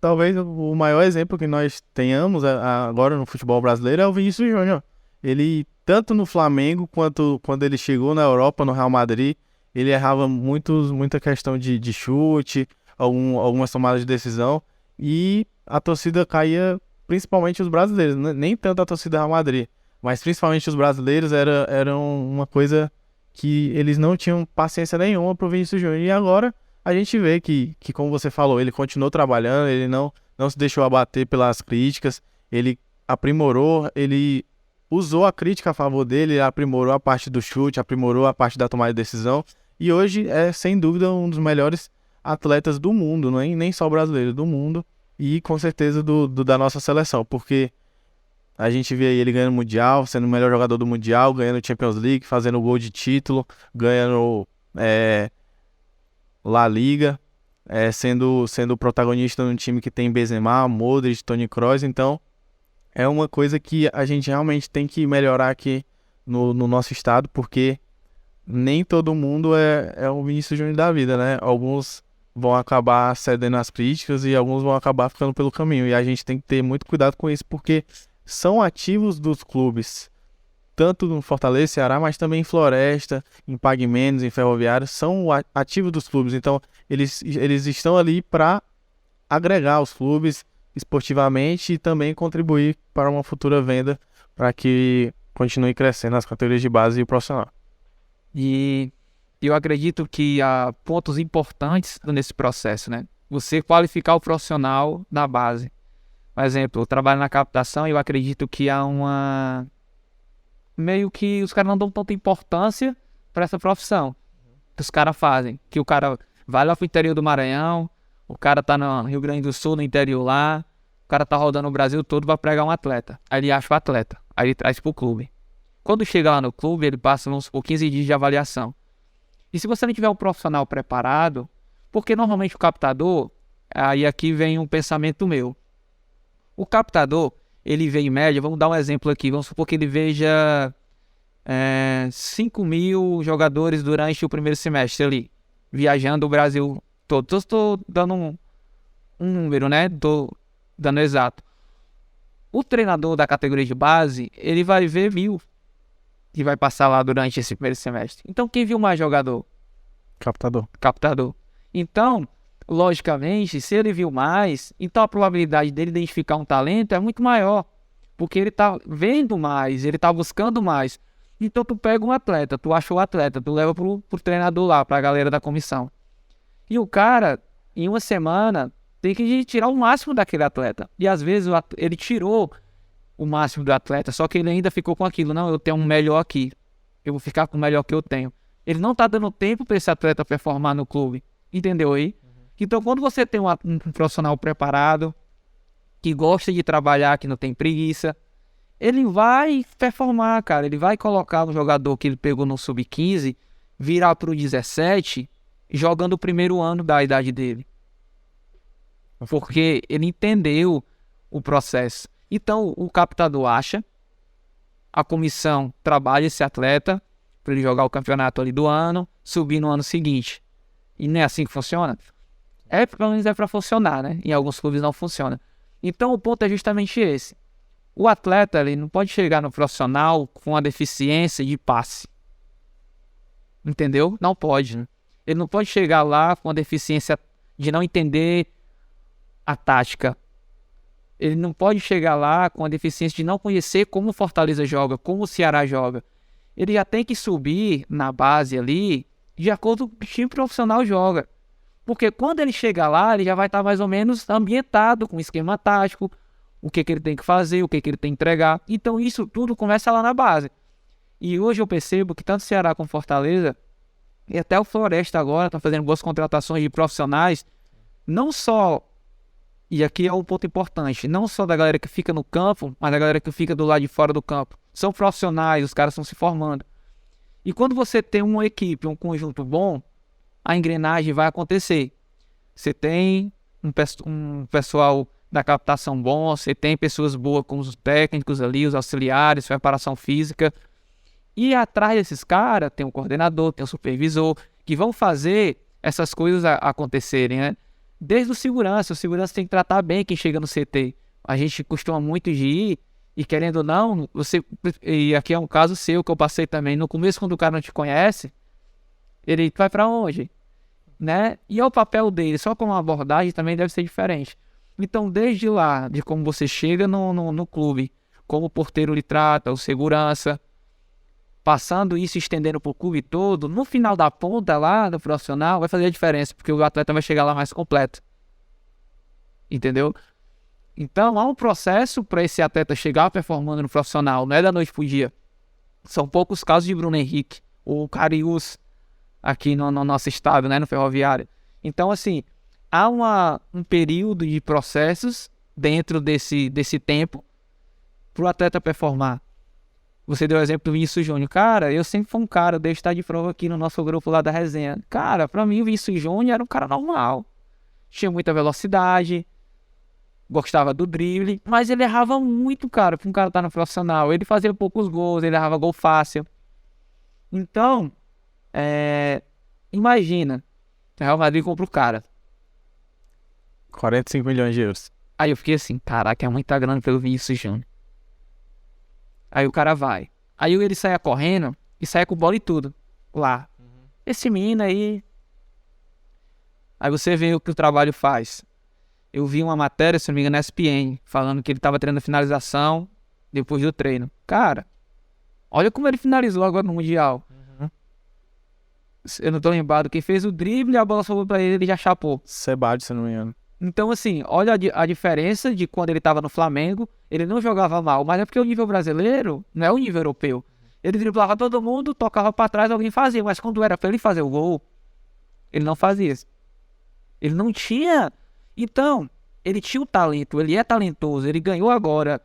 talvez o maior exemplo que nós tenhamos agora no futebol brasileiro é o Vinícius Júnior. Ele, tanto no Flamengo quanto quando ele chegou na Europa, no Real Madrid, ele errava muita questão de chute, algumas tomadas de decisão, e a torcida caía, principalmente os brasileiros, né? Nem tanto a torcida do Real Madrid, mas principalmente os brasileiros era uma coisa que eles não tinham paciência nenhuma pro Vinícius Júnior. E agora a gente vê que, como você falou, ele continuou trabalhando, ele não se deixou abater pelas críticas, ele aprimorou, ele usou a crítica a favor dele, ele aprimorou a parte do chute, aprimorou a parte da tomada de decisão, e hoje é, sem dúvida, um dos melhores atletas do mundo, não é nem só brasileiro, do mundo, e com certeza da nossa seleção, porque A gente vê ele ganhando Mundial, sendo o melhor jogador do Mundial, ganhando Champions League, fazendo gol de título, ganhando La Liga, sendo protagonista num time que tem Benzema, Modric, Toni Kroos. Então, é uma coisa que a gente realmente tem que melhorar aqui no nosso estado, porque nem todo mundo é o Vinícius Júnior da vida, né? Alguns vão acabar cedendo às críticas e alguns vão acabar ficando pelo caminho. E a gente tem que ter muito cuidado com isso, porque são ativos dos clubes, tanto no Fortaleza, Ceará, mas também em Floresta, em Pague Menos, em Ferroviário, são ativos dos clubes. Então, eles estão ali para agregar os clubes esportivamente e também contribuir para uma futura venda, para que continue crescendo as categorias de base e o profissional. E eu acredito que há pontos importantes nesse processo, né? Você qualificar o profissional na base. Por exemplo, eu trabalho na captação e eu acredito que há meio que os caras não dão tanta importância para essa profissão que os caras fazem. Que o cara vai lá pro interior do Maranhão, o cara tá no Rio Grande do Sul, no interior lá, o cara tá rodando o Brasil todo pra pregar um atleta. Aí ele acha o atleta, aí ele traz pro clube. Quando chega lá no clube, ele passa, vamos supor, 15 dias de avaliação. E se você não tiver um profissional preparado, porque normalmente o captador, aí aqui vem um pensamento meu. O captador, ele vê em média, vamos dar um exemplo aqui, vamos supor que ele veja 5 mil jogadores durante o primeiro semestre ali, viajando o Brasil todo. Estou dando um número, né? Estou dando exato. O treinador da categoria de base, ele vai ver 1.000 que vai passar lá durante esse primeiro semestre. Então, quem viu mais jogador? Captador. Então, logicamente, se ele viu mais, então a probabilidade dele identificar um talento é muito maior. Porque ele tá vendo mais, ele tá buscando mais. Então, tu pega um atleta, tu acha o atleta, tu leva pro treinador lá, pra galera da comissão. E o cara, em uma semana, tem que tirar o máximo daquele atleta. E às vezes ele tirou o máximo do atleta, só que ele ainda ficou com aquilo. Não, eu tenho um melhor aqui. Eu vou ficar com o melhor que eu tenho. Ele não tá dando tempo para esse atleta performar no clube. Entendeu aí? Então, quando você tem um profissional preparado, que gosta de trabalhar, que não tem preguiça, ele vai performar, cara. Ele vai colocar um jogador que ele pegou no sub-15, virar pro 17, jogando o primeiro ano da idade dele. Porque ele entendeu o processo. Então, o captador acha, a comissão trabalha esse atleta para ele jogar o campeonato ali do ano, subir no ano seguinte. E não é assim que funciona? Pelo menos é para funcionar, né? Em alguns clubes não funciona. Então, o ponto é justamente esse. O atleta, ele não pode chegar no profissional com a deficiência de passe. Entendeu? Não pode, né? Ele não pode chegar lá com a deficiência de não entender a tática. Ele não pode chegar lá com a deficiência de não conhecer como o Fortaleza joga, como o Ceará joga. Ele já tem que subir na base ali de acordo com o que o time profissional joga. Porque quando ele chega lá, ele já vai estar mais ou menos ambientado com o esquema tático, o que ele tem que fazer, o que ele tem que entregar. Então isso tudo começa lá na base. E hoje eu percebo que tanto o Ceará como Fortaleza, e até o Floresta agora, estão fazendo boas contratações de profissionais, não só... E aqui é um ponto importante, não só da galera que fica no campo, mas da galera que fica do lado de fora do campo. São profissionais, os caras estão se formando. E quando você tem uma equipe, um conjunto bom, a engrenagem vai acontecer. Você tem um pessoal da captação bom, você tem pessoas boas como os técnicos ali, os auxiliares, preparação física. E atrás desses caras tem um coordenador, tem um supervisor, que vão fazer essas coisas acontecerem, né? Desde o segurança tem que tratar bem quem chega no CT. A gente costuma muito de ir, e querendo ou não, e aqui é um caso seu que eu passei também, no começo quando o cara não te conhece, ele vai pra onde? Né? E é o papel dele, só com uma abordagem também deve ser diferente. Então desde lá, de como você chega no clube, como o porteiro lhe trata, o segurança, passando isso e estendendo pro clube todo, no final da ponta lá, do profissional, vai fazer a diferença, porque o atleta vai chegar lá mais completo. Entendeu? Então, há um processo para esse atleta chegar performando no profissional, não é da noite pro dia. São poucos casos de Bruno Henrique, ou Cariús, aqui no nosso estado, né, no Ferroviário. Então, assim, há um período de processos dentro desse tempo, pro atleta performar. Você deu o exemplo do Vinícius Júnior. Cara, eu sempre fui um cara, eu deixo estar de prova aqui no nosso grupo lá da resenha. Cara, pra mim o Vinícius Júnior era um cara normal. Tinha muita velocidade, gostava do drible, mas ele errava muito, cara, pra um cara estar no profissional. Ele fazia poucos gols, ele errava gol fácil. Então, imagina, o Real Madrid compra o cara. 45 milhões de euros. Aí eu fiquei assim, caraca, é muita grana pelo Vinícius Júnior. Aí o cara vai. Aí ele saia correndo e saia com bola e tudo. Lá. Esse menino aí. Aí você vê o que o trabalho faz. Eu vi uma matéria, se não me engano, na ESPN, falando que ele tava treinando finalização depois do treino. Cara, olha como ele finalizou agora no Mundial. Eu não tô lembrado. Quem fez o drible, a bola sobrou pra ele já chapou. Sebade, se não me engano. Então, assim, olha a diferença de quando ele tava no Flamengo. Ele não jogava mal, mas é porque o nível brasileiro não é o nível europeu. Ele driblava todo mundo, tocava pra trás, alguém fazia. Mas quando era pra ele fazer o gol, ele não fazia. Ele não tinha. Então, ele tinha o talento, ele é talentoso, ele ganhou agora,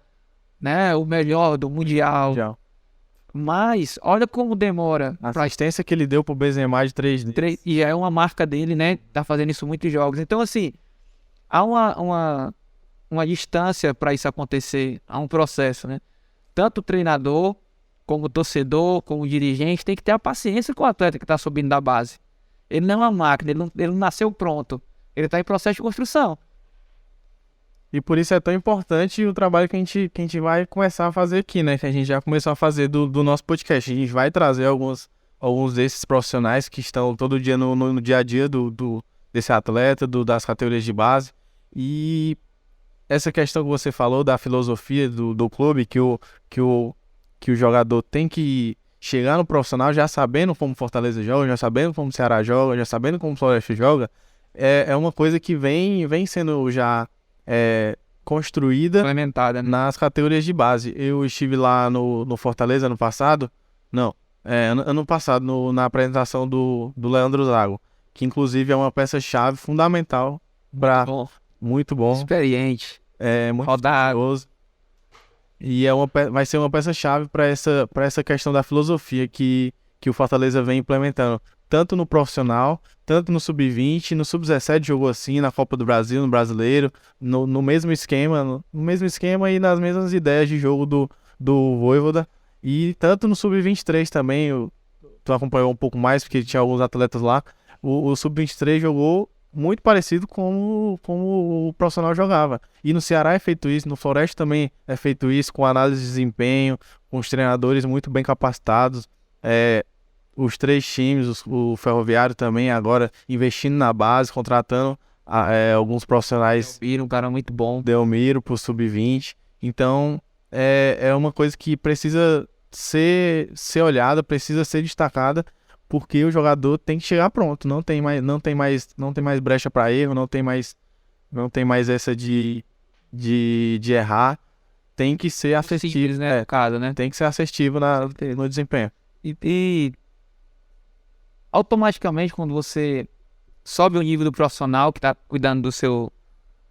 né, o melhor do Mundial. Mas, olha como demora. A assistência que ele deu pro Benzema de 3 dias. E é uma marca dele, né, tá fazendo isso em muitos jogos. Então, assim, há uma distância para isso acontecer, há um processo, né? Tanto o treinador, como o torcedor, como o dirigente, tem que ter a paciência com o atleta que tá subindo da base. Ele não é uma máquina, ele não nasceu pronto. Ele tá em processo de construção. E por isso é tão importante o trabalho que a gente vai começar a fazer aqui, né? Que a gente já começou a fazer do nosso podcast. A gente vai trazer alguns desses profissionais que estão todo dia no dia a dia desse atleta, das categorias de base. E essa questão que você falou da filosofia do clube, que o jogador tem que chegar no profissional já sabendo como Fortaleza joga, já sabendo como Ceará joga, já sabendo como Floresta joga, é uma coisa que vem sendo já construída, Implementada, né? nas categorias de base. Eu estive lá no Fortaleza ano passado, ano passado, na apresentação do Leandro Zago, que inclusive é uma peça-chave fundamental para... Muito bom. Experiente. Muito rodado. curioso. E vai ser uma peça-chave para essa questão da filosofia que o Fortaleza vem implementando. Tanto no profissional, tanto no sub-20, no sub-17 jogou assim, na Copa do Brasil, no Brasileiro, no mesmo esquema, e nas mesmas ideias de jogo do Vojvoda. E tanto no sub-23 também, tu acompanhou um pouco mais, porque tinha alguns atletas lá. O sub-23 jogou muito parecido com como o profissional jogava. E no Ceará é feito isso, no Floresta também é feito isso, com análise de desempenho, com os treinadores muito bem capacitados. Os 3 times, o Ferroviário também agora investindo na base, contratando alguns profissionais. Delmiro, um cara muito bom. Delmiro pro sub-20. Então é uma coisa que precisa ser olhada, precisa ser destacada, porque o jogador tem que chegar pronto, não tem mais brecha para erro, não tem mais essa de errar, tem que ser assertivo, simples, né, cara, né? Tem que ser assertivo no desempenho. E automaticamente, quando você sobe o nível do profissional que tá cuidando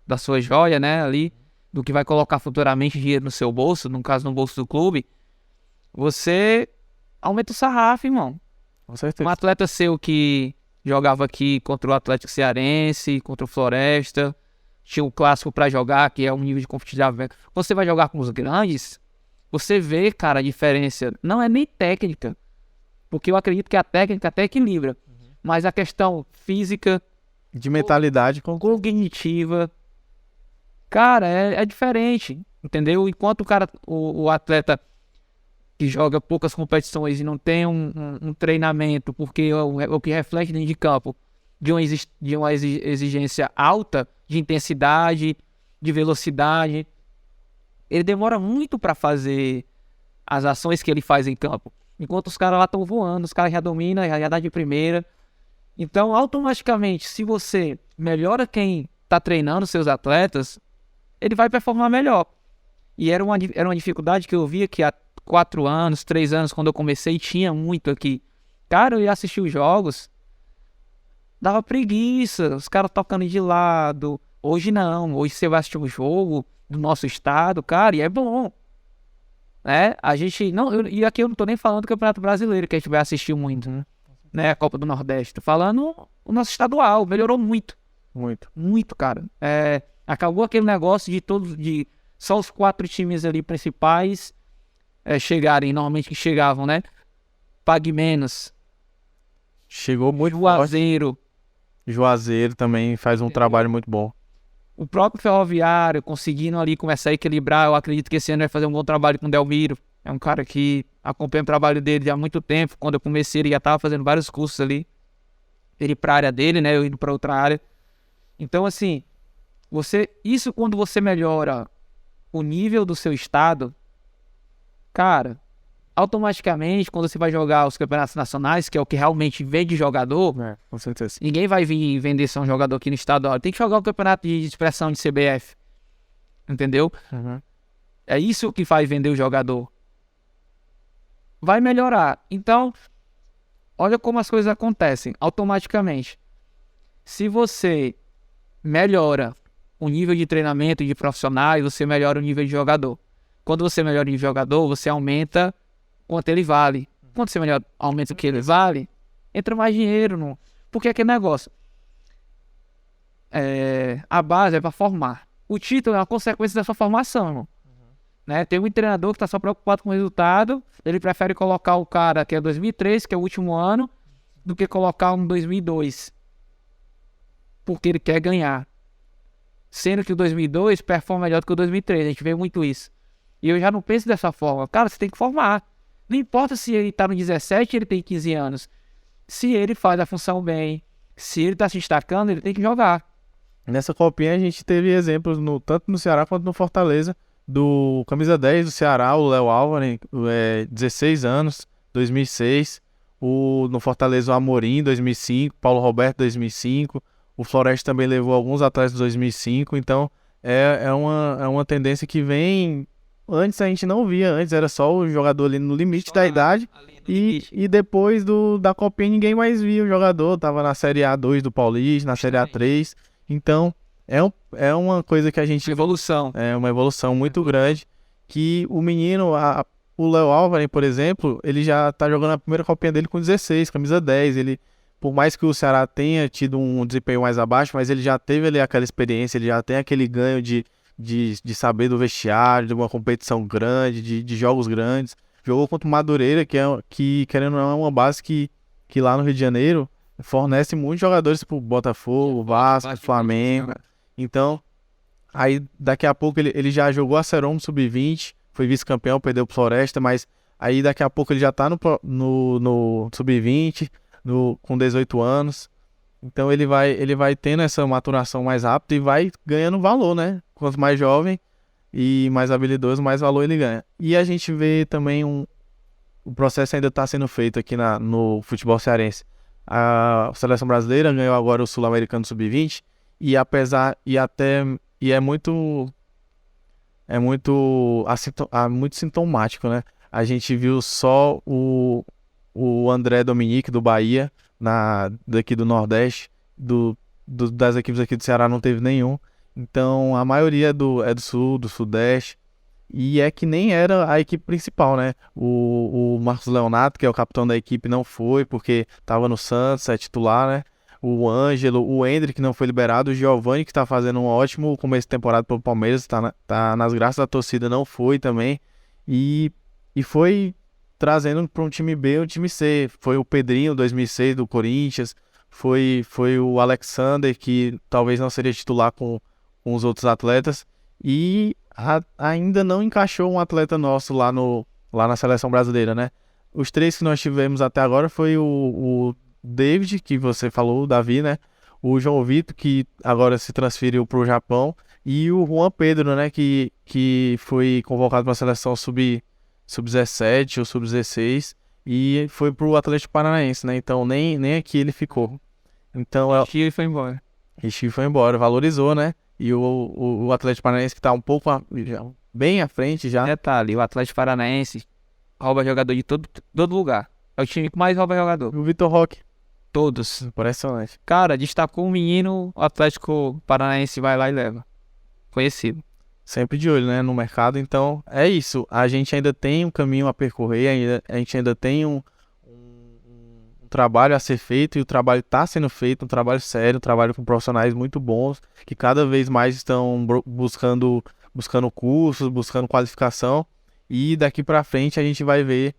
da sua joia, né, ali, do que vai colocar futuramente dinheiro no seu bolso, no caso no bolso do clube, você aumenta o sarrafo, irmão. Com certeza. Um atleta seu que jogava aqui contra o Atlético Cearense, contra o Floresta, tinha o clássico pra jogar, que é um nível de competitividade. Você vai jogar com os grandes, você vê, cara, a diferença. Não é nem técnica, porque eu acredito que a técnica até equilibra, mas a questão física, de mentalidade, cognitiva, cara, é diferente, entendeu? Enquanto o atleta que joga poucas competições e não tem um treinamento, porque o que reflete dentro de campo de uma exigência alta de intensidade, de velocidade, ele demora muito para fazer as ações que ele faz em campo. Enquanto os caras lá estão voando, os caras já dominam, já dá de primeira. Então, automaticamente, se você melhora quem está treinando seus atletas, ele vai performar melhor. E era uma dificuldade que eu via que há 4 anos, 3 anos, quando eu comecei, tinha muito aqui. Cara, eu ia assistir os jogos, dava preguiça, os caras tocando de lado. Hoje não, hoje você vai assistir um jogo do nosso estado, cara, e é bom. né? A gente, não, e aqui eu não tô nem falando do Campeonato Brasileiro, que a gente vai assistir muito, né? A Copa do Nordeste. Tô falando o nosso estadual, melhorou muito. Muito. Muito, cara. Acabou aquele negócio de só os 4 times ali principais chegarem, normalmente que chegavam, né? Pague Menos, Chegou muito forte. Juazeiro, Juazeiro também faz um trabalho muito bom. o próprio Ferroviário conseguindo ali começar a equilibrar. Eu acredito que esse ano vai fazer um bom trabalho com o Delmiro. É um cara que acompanha o trabalho dele há muito tempo. Quando eu comecei, ele já estava fazendo vários cursos ali. Ele para a área dele, né? Eu indo para outra área. Então, assim, isso quando você melhora o nível do seu estado, cara, automaticamente, quando você vai jogar os campeonatos nacionais, que é o que realmente vende jogador, Com certeza. ninguém vai vir vender só um jogador aqui no estadual. Tem que jogar o campeonato de expressão de CBF. Entendeu? É isso que faz vender o jogador. Vai melhorar. Então, olha como as coisas acontecem automaticamente. Se você melhora o nível de treinamento de profissionais, você melhora o nível de jogador. Quando você melhora o nível de jogador, você aumenta quanto ele vale. Quando você aumenta o que ele vale, entra mais dinheiro. Porque aquele negócio. A base é para formar. O título é uma consequência da sua formação, irmão. Né? Tem um treinador que está só preocupado com o resultado. Ele prefere colocar o cara que é 2003, que é o último ano, do que colocar um 2002. Porque ele quer ganhar. Sendo que o 2002 performa melhor do que o 2003. A gente vê muito isso. E eu já não penso dessa forma. Cara, você tem que formar. Não importa se ele tá no 17 e ele tem 15 anos. Se ele faz a função bem, se ele tá se destacando, ele tem que jogar. Nessa copinha a gente teve exemplos tanto no Ceará quanto no Fortaleza, do camisa 10 do Ceará, o Léo Álvares, 16 anos, 2006. No Fortaleza, o Amorim, 2005. Paulo Roberto, 2005. O Floresta também levou alguns atletas de 2005. Então, é uma tendência que vem... Antes a gente não via, antes era só o jogador ali no limite da idade. E depois da Copinha ninguém mais via o jogador. Tava na Série A2 do Paulista, na Série A3. Então, é uma coisa que a gente... Evolução. É uma evolução muito grande. Que o menino, o Léo Álvares, por exemplo, ele já tá jogando a primeira Copinha dele com 16, camisa 10. Ele, por mais que o Ceará tenha tido um desempenho mais abaixo, mas ele já teve ali aquela experiência, ele já tem aquele ganho de saber do vestiário, de uma competição grande, de jogos grandes. Jogou contra o Madureira, que querendo ou não, é uma base que lá no Rio de Janeiro fornece muitos jogadores pro Botafogo, Vasco, Flamengo. Então, aí daqui a pouco ele já jogou a Serom no Sub-20, foi vice-campeão, perdeu pro Floresta, mas aí daqui a pouco ele já tá no Sub-20, com 18 anos. Então ele vai tendo essa maturação mais rápida e vai ganhando valor, né? Quanto mais jovem e mais habilidoso, mais valor ele ganha. E a gente vê também o processo ainda está sendo feito aqui no futebol cearense. A seleção brasileira ganhou agora o Sul-Americano Sub-20 e é muito sintomático, né? A gente viu só o André Dominique do Bahia, daqui do Nordeste, das equipes aqui do Ceará não teve nenhum. Então a maioria é do Sul, do Sudeste, e é que nem era a equipe principal, né? O Marcos Leonardo, que é o capitão da equipe, não foi porque estava no Santos, é titular, né? O Ângelo, o Endrick não foi liberado, o Giovani, que está fazendo um ótimo começo de temporada pelo Palmeiras, tá nas graças da torcida, não foi também, e foi trazendo para um time B, um time C. Foi o Pedrinho, 2006, do Corinthians. Foi o Alexander, que talvez não seria titular com os outros atletas. E ainda não encaixou um atleta nosso lá na seleção brasileira, né? Os 3 que nós tivemos até agora foi o David, que você falou, o Davi, né? O João Vitor, que agora se transferiu para o Japão. E o Juan Pedro, né? Que foi convocado para a seleção sub-17 ou sub-16 e foi pro Atlético Paranaense, né? Então nem aqui ele ficou. Então Ele foi embora. Richie foi embora, valorizou, né? E o Atlético Paranaense que tá um pouco bem à frente já. Detalhe, o Atlético Paranaense rouba jogador de todo lugar. É o time que mais rouba jogador. O Vitor Roque. Todos. Impressionante. Cara, destacou um menino, o Atlético Paranaense vai lá e leva. Conhecido. sempre de olho, né, no mercado. Então, é isso. A gente ainda tem um caminho a percorrer, a gente ainda tem um trabalho a ser feito, e o trabalho está sendo feito, um trabalho sério, um trabalho com profissionais muito bons, que cada vez mais estão buscando cursos, buscando qualificação, e daqui para frente a gente vai ver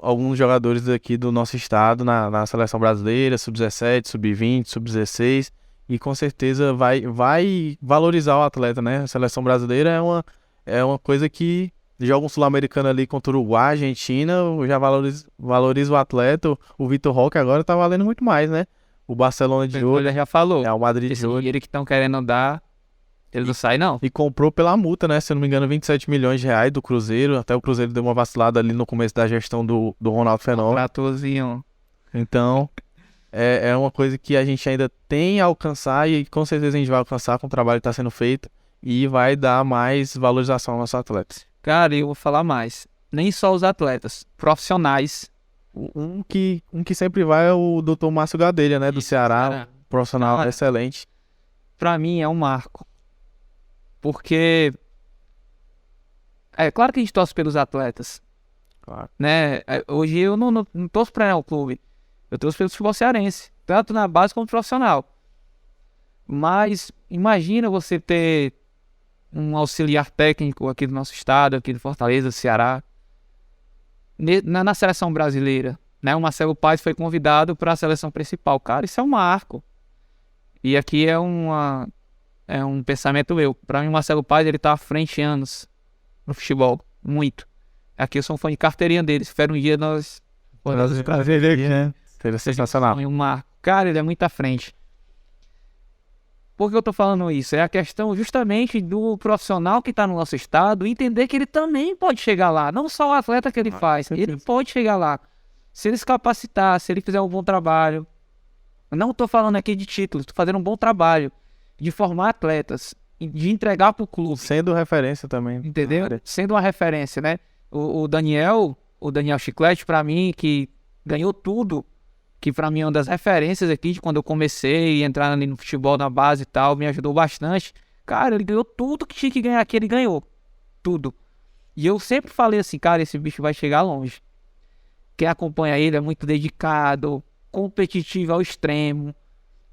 alguns jogadores daqui do nosso estado na seleção brasileira, sub-17, sub-20, sub-16, e com certeza vai valorizar o atleta, né? A seleção brasileira é uma coisa que joga um sul-americano ali contra o Uruguai, Argentina, já valoriza o atleta. O Vitor Roque agora tá valendo muito mais, né? O Barcelona de olho. Ele já falou. É, o Madrid Esse de olho. dinheiro que estão querendo dar, ele não sai, não. E comprou pela multa, né? Se eu não me engano, 27 milhões de reais do Cruzeiro. Até o Cruzeiro deu uma vacilada ali no começo da gestão do Ronaldo Fenômeno. Tratozinho. Então, é uma coisa que a gente ainda tem a alcançar, e com certeza a gente vai alcançar com o trabalho que está sendo feito, e vai dar mais valorização aos nossos atletas. Cara, eu vou falar mais. Nem só os atletas, profissionais. Um que sempre vai é o Dr. Márcio Gadelha, né? Do Ceará, Cara, profissional cara, excelente. pra mim é um marco. Porque é claro que a gente torce pelos atletas, Claro. né? Hoje eu não torço para o clube. Eu torço pelo futebol cearense, tanto na base como profissional. Mas imagina você ter um auxiliar técnico aqui do nosso estado, aqui de Fortaleza, Ceará, na seleção brasileira, né? O Marcelo Paes foi convidado para a seleção principal. Cara, isso é um marco. E aqui é um pensamento meu. Para mim, o Marcelo Paes, ele tá à frente anos no futebol, muito. Aqui eu sou um fã de carteirinha dele. Espero um dia nós Prazer aqui, né? Seria sensacional. um marco. Cara, ele é muito à frente. Por que eu tô falando isso? É a questão justamente do profissional que tá no nosso estado entender que ele também pode chegar lá. Não só o atleta que ele faz, ele pode chegar lá. Se ele se capacitar, se ele fizer um bom trabalho. Eu não tô falando aqui de títulos, tô fazendo um bom trabalho de formar atletas, de entregar pro clube. Sendo referência também. Entendeu? Sendo uma referência, né? O Daniel Chiclete, pra mim, que ganhou tudo, que pra mim é uma das referências aqui de quando eu comecei a entrar ali no futebol na base e tal, me ajudou bastante. Cara, ele ganhou tudo que tinha que ganhar aqui, ele ganhou. Tudo. E eu sempre falei assim, cara, esse bicho vai chegar longe. Quem acompanha ele é muito dedicado, competitivo ao extremo.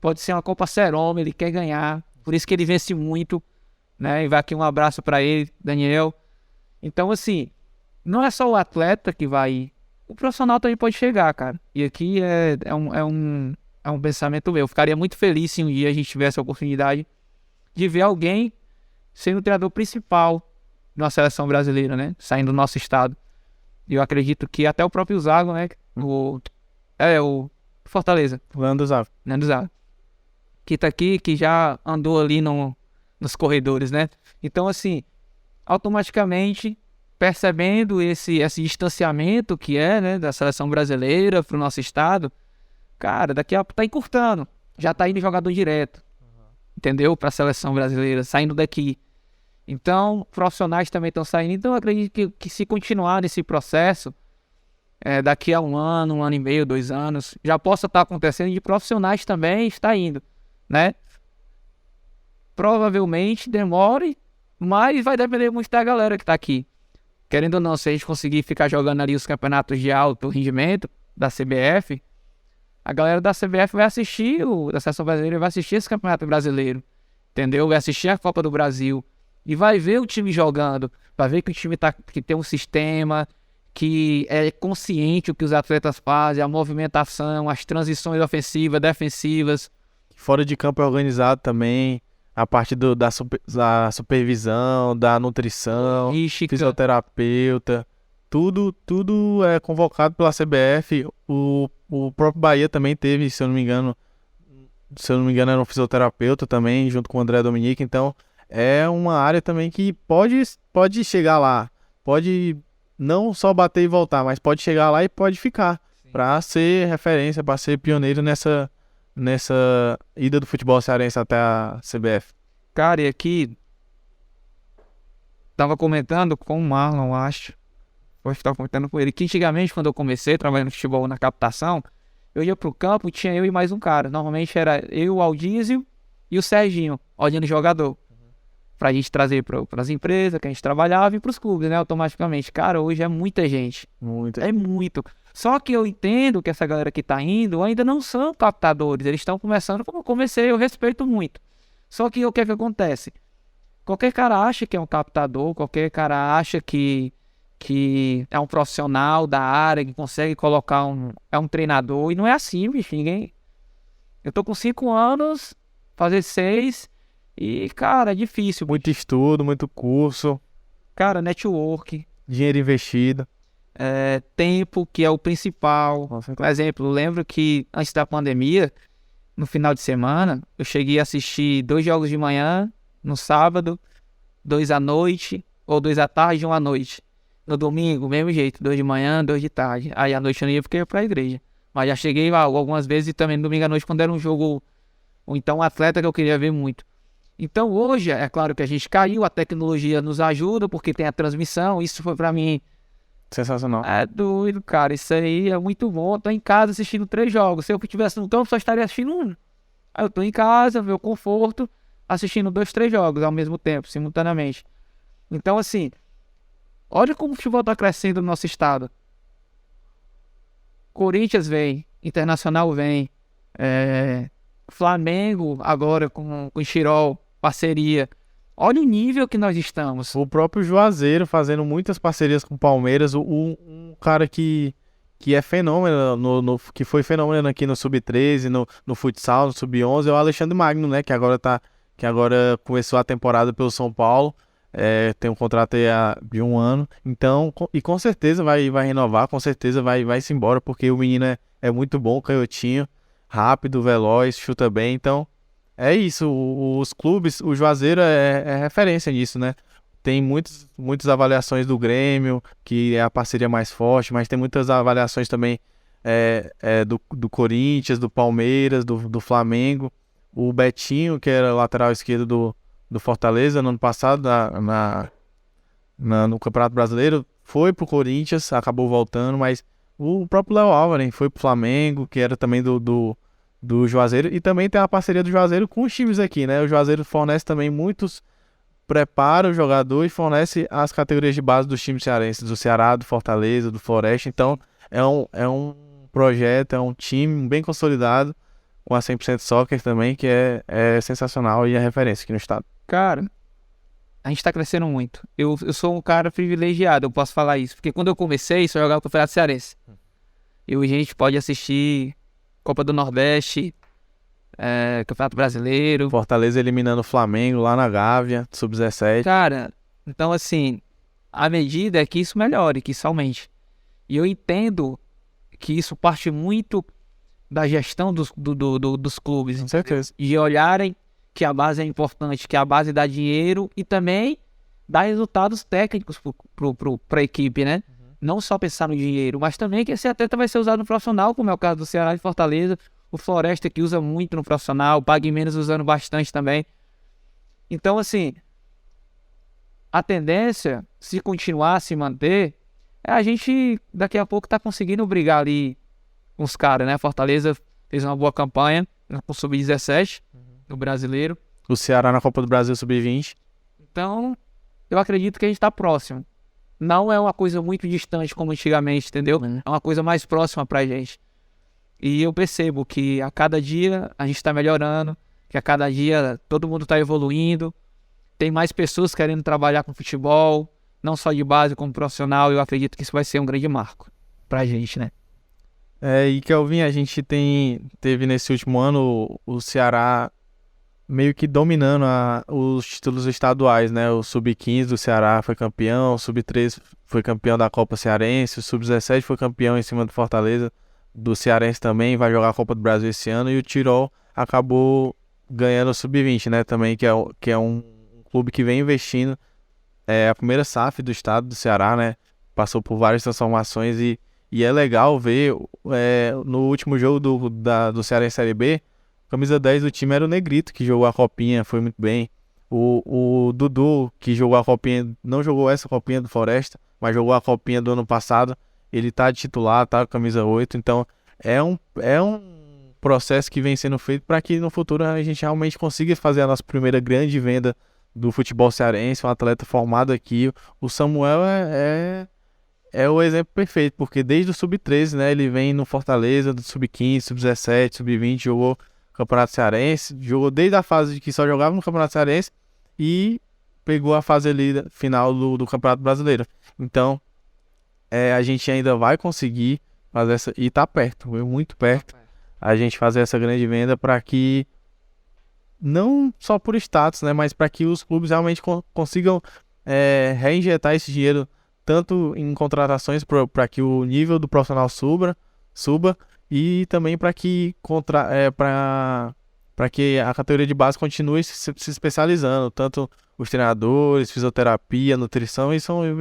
Pode ser uma Copa Seroma, ele quer ganhar. Por isso que ele vence muito, né? E vai aqui um abraço pra ele, Daniel. Então, assim, não é só o atleta que vai ir. O profissional também pode chegar, cara. E aqui é um pensamento meu. Eu ficaria muito feliz se um dia a gente tivesse a oportunidade de ver alguém sendo o treinador principal na seleção brasileira, né? Saindo do nosso estado. E eu acredito que até o próprio Zago, né? O Fortaleza. Leandro Zago. Leandro Zago. Que tá aqui, que já andou ali nos corredores, né? Então, assim, automaticamente, percebendo esse distanciamento que é, né, da seleção brasileira pro nosso estado, cara, daqui a pouco tá encurtando. Já tá indo jogador direto. Entendeu? Pra seleção brasileira, saindo daqui. Então, profissionais também estão saindo. Então, eu acredito que se continuar nesse processo, daqui a um ano e meio, 2 anos, já possa estar acontecendo de profissionais também está indo, né? Provavelmente demore, mas vai depender muito da galera que tá aqui. Querendo ou não, se a gente conseguir ficar jogando ali os campeonatos de alto rendimento da CBF, a galera da CBF vai assistir, da Seleção Brasileira vai assistir esse Campeonato Brasileiro, entendeu? Vai assistir a Copa do Brasil e vai ver o time jogando, vai ver que o time que tem um sistema, que é consciente o que os atletas fazem, a movimentação, as transições ofensivas, defensivas. Fora de campo é organizado também, a parte da supervisão, da nutrição, fisioterapeuta, tudo é convocado pela CBF. O próprio Bahia também teve, se eu não me engano, era um fisioterapeuta também, junto com o André Dominique. Então, é uma área também que pode chegar lá, pode não só bater e voltar, mas pode chegar lá e pode ficar, para ser referência, para ser pioneiro nessa ida do futebol cearense até a CBF. Cara, e aqui tava comentando com o Marlon, acho. Hoje tava comentando com ele que antigamente, quando eu comecei trabalhando no futebol na captação, eu ia pro campo, tinha eu e mais um cara. Normalmente era eu, o Aldísio e o Serginho, olhando o jogador. pra gente trazer pras empresas que a gente trabalhava e pros clubes, né, automaticamente. Cara, hoje é muita gente. Muito. É muito. Só que eu entendo que essa galera que tá indo ainda não são captadores. Eles estão começando como eu comecei, eu respeito muito. Só que o que é que acontece? Qualquer cara acha que é um captador, qualquer cara acha que é um profissional da área, que consegue colocar é um treinador. E não é assim, bicho. Ninguém. Eu tô com 5 anos, fazer 6. E, cara, é difícil. Muito estudo, muito curso, Cara, network, dinheiro investido. tempo, que é o principal. Nossa, Por exemplo, eu lembro que antes da pandemia, no final de semana, eu cheguei a assistir 2 jogos de manhã, no sábado, 2 à noite, ou 2 à tarde e 1 à noite. No domingo, mesmo jeito, 2 de manhã, 2 de tarde. Aí à noite eu não ia porque eu ia pra igreja. Mas já cheguei lá algumas vezes e também no domingo à noite quando era um jogo, ou então um atleta que eu queria ver muito. Então hoje, é claro que a gente caiu, a tecnologia nos ajuda porque tem a transmissão, isso foi pra mim, Sensacional. doido, cara, isso aí é muito bom. Eu tô em casa assistindo 3 jogos, se eu estivesse no campo só estaria assistindo um. Aí eu tô em casa, meu conforto, assistindo 2, 3 jogos ao mesmo tempo, simultaneamente. Então assim, olha como o futebol tá crescendo no nosso estado. Corinthians vem, Internacional vem, Flamengo agora com o Chirol, parceria. Olha o nível que nós estamos. O próprio Juazeiro fazendo muitas parcerias com o Palmeiras. Um cara que é fenômeno, que foi fenômeno aqui no Sub-13, no futsal, no Sub-11, é o Alexandre Magno, né? Que agora começou a temporada pelo São Paulo. Tem um contrato aí de 1 ano. Então, e com certeza vai renovar, com certeza vai-se embora, porque o menino é muito bom, canhotinho, rápido, veloz, chuta bem. Então, é isso. Os clubes, o Juazeiro é referência nisso, né? Tem muitas avaliações do Grêmio, que é a parceria mais forte, mas tem muitas avaliações também do Corinthians, do Palmeiras, do Flamengo. O Betinho, que era lateral esquerdo do Fortaleza no ano passado, no Campeonato Brasileiro, foi pro Corinthians, acabou voltando, mas o próprio Léo Álvares foi pro Flamengo, que era também do Juazeiro, e também tem a parceria do Juazeiro com os times aqui, né? O Juazeiro fornece também prepara o jogador e fornece as categorias de base dos times cearenses, do Ceará, do Fortaleza, do Floresta. Então, é um projeto, é um time bem consolidado, com a 100% Soccer também, que é sensacional e é referência aqui no estado. Cara, a gente tá crescendo muito. Eu sou um cara privilegiado, eu posso falar isso. Porque quando eu comecei, só jogava o Campeonato Cearense. E hoje a gente pode assistir Copa do Nordeste, Campeonato Brasileiro. Fortaleza eliminando o Flamengo lá na Gávea, Sub-17. Cara, então assim, a medida é que isso melhore, que isso aumente. E eu entendo que isso parte muito da gestão dos clubes. Com certeza. De olharem que a base é importante, que a base dá dinheiro e também dá resultados técnicos para a equipe, né? Não só pensar no dinheiro, mas também que esse atleta vai ser usado no profissional, como é o caso do Ceará e Fortaleza, o Floresta que usa muito no profissional, o Pague Menos usando bastante também. Então, assim, a tendência, se continuar a se manter, a gente daqui a pouco tá conseguindo brigar ali com os caras, né? Fortaleza fez uma boa campanha com o Sub-17 no Brasileiro. O Ceará na Copa do Brasil Sub-20. Então, eu acredito que a gente tá próximo. Não é uma coisa muito distante como antigamente, entendeu? É uma coisa mais próxima pra gente. E eu percebo que a cada dia a gente tá melhorando, que a cada dia todo mundo tá evoluindo, tem mais pessoas querendo trabalhar com futebol, não só de base como profissional, e eu acredito que isso vai ser um grande marco pra gente, né? E Kelvin, a gente teve nesse último ano o Ceará meio que dominando os títulos estaduais, né? O Sub-15 do Ceará foi campeão, o Sub-13 foi campeão da Copa Cearense, o Sub-17 foi campeão em cima do Fortaleza, do Cearense também, vai jogar a Copa do Brasil esse ano, e o Tirol acabou ganhando o Sub-20, né? Também, que é um clube que vem investindo, a primeira SAF do estado do Ceará, né? Passou por várias transformações e é legal ver, no último jogo do Ceará em Série B, camisa 10 do time era o Negrito, que jogou a Copinha, foi muito bem. O Dudu, que jogou a Copinha, não jogou essa Copinha do Floresta, mas jogou a Copinha do ano passado. Ele tá de titular, tá com camisa 8. Então, é um processo que vem sendo feito para que no futuro a gente realmente consiga fazer a nossa primeira grande venda do futebol cearense, um atleta formado aqui. O Samuel é o exemplo perfeito, porque desde o Sub-13, né, ele vem no Fortaleza, do Sub-15, Sub-17, Sub-20, jogou Campeonato Cearense, jogou desde a fase de que só jogava no Campeonato Cearense e pegou a fase ali final do Campeonato Brasileiro. Então, a gente ainda vai conseguir fazer essa, e tá perto, muito perto, a gente fazer essa grande venda para que, não só por status, né, mas para que os clubes realmente consigam reinjetar esse dinheiro tanto em contratações para que o nível do profissional suba e também para que para que a categoria de base continue se especializando, tanto os treinadores, fisioterapia, nutrição,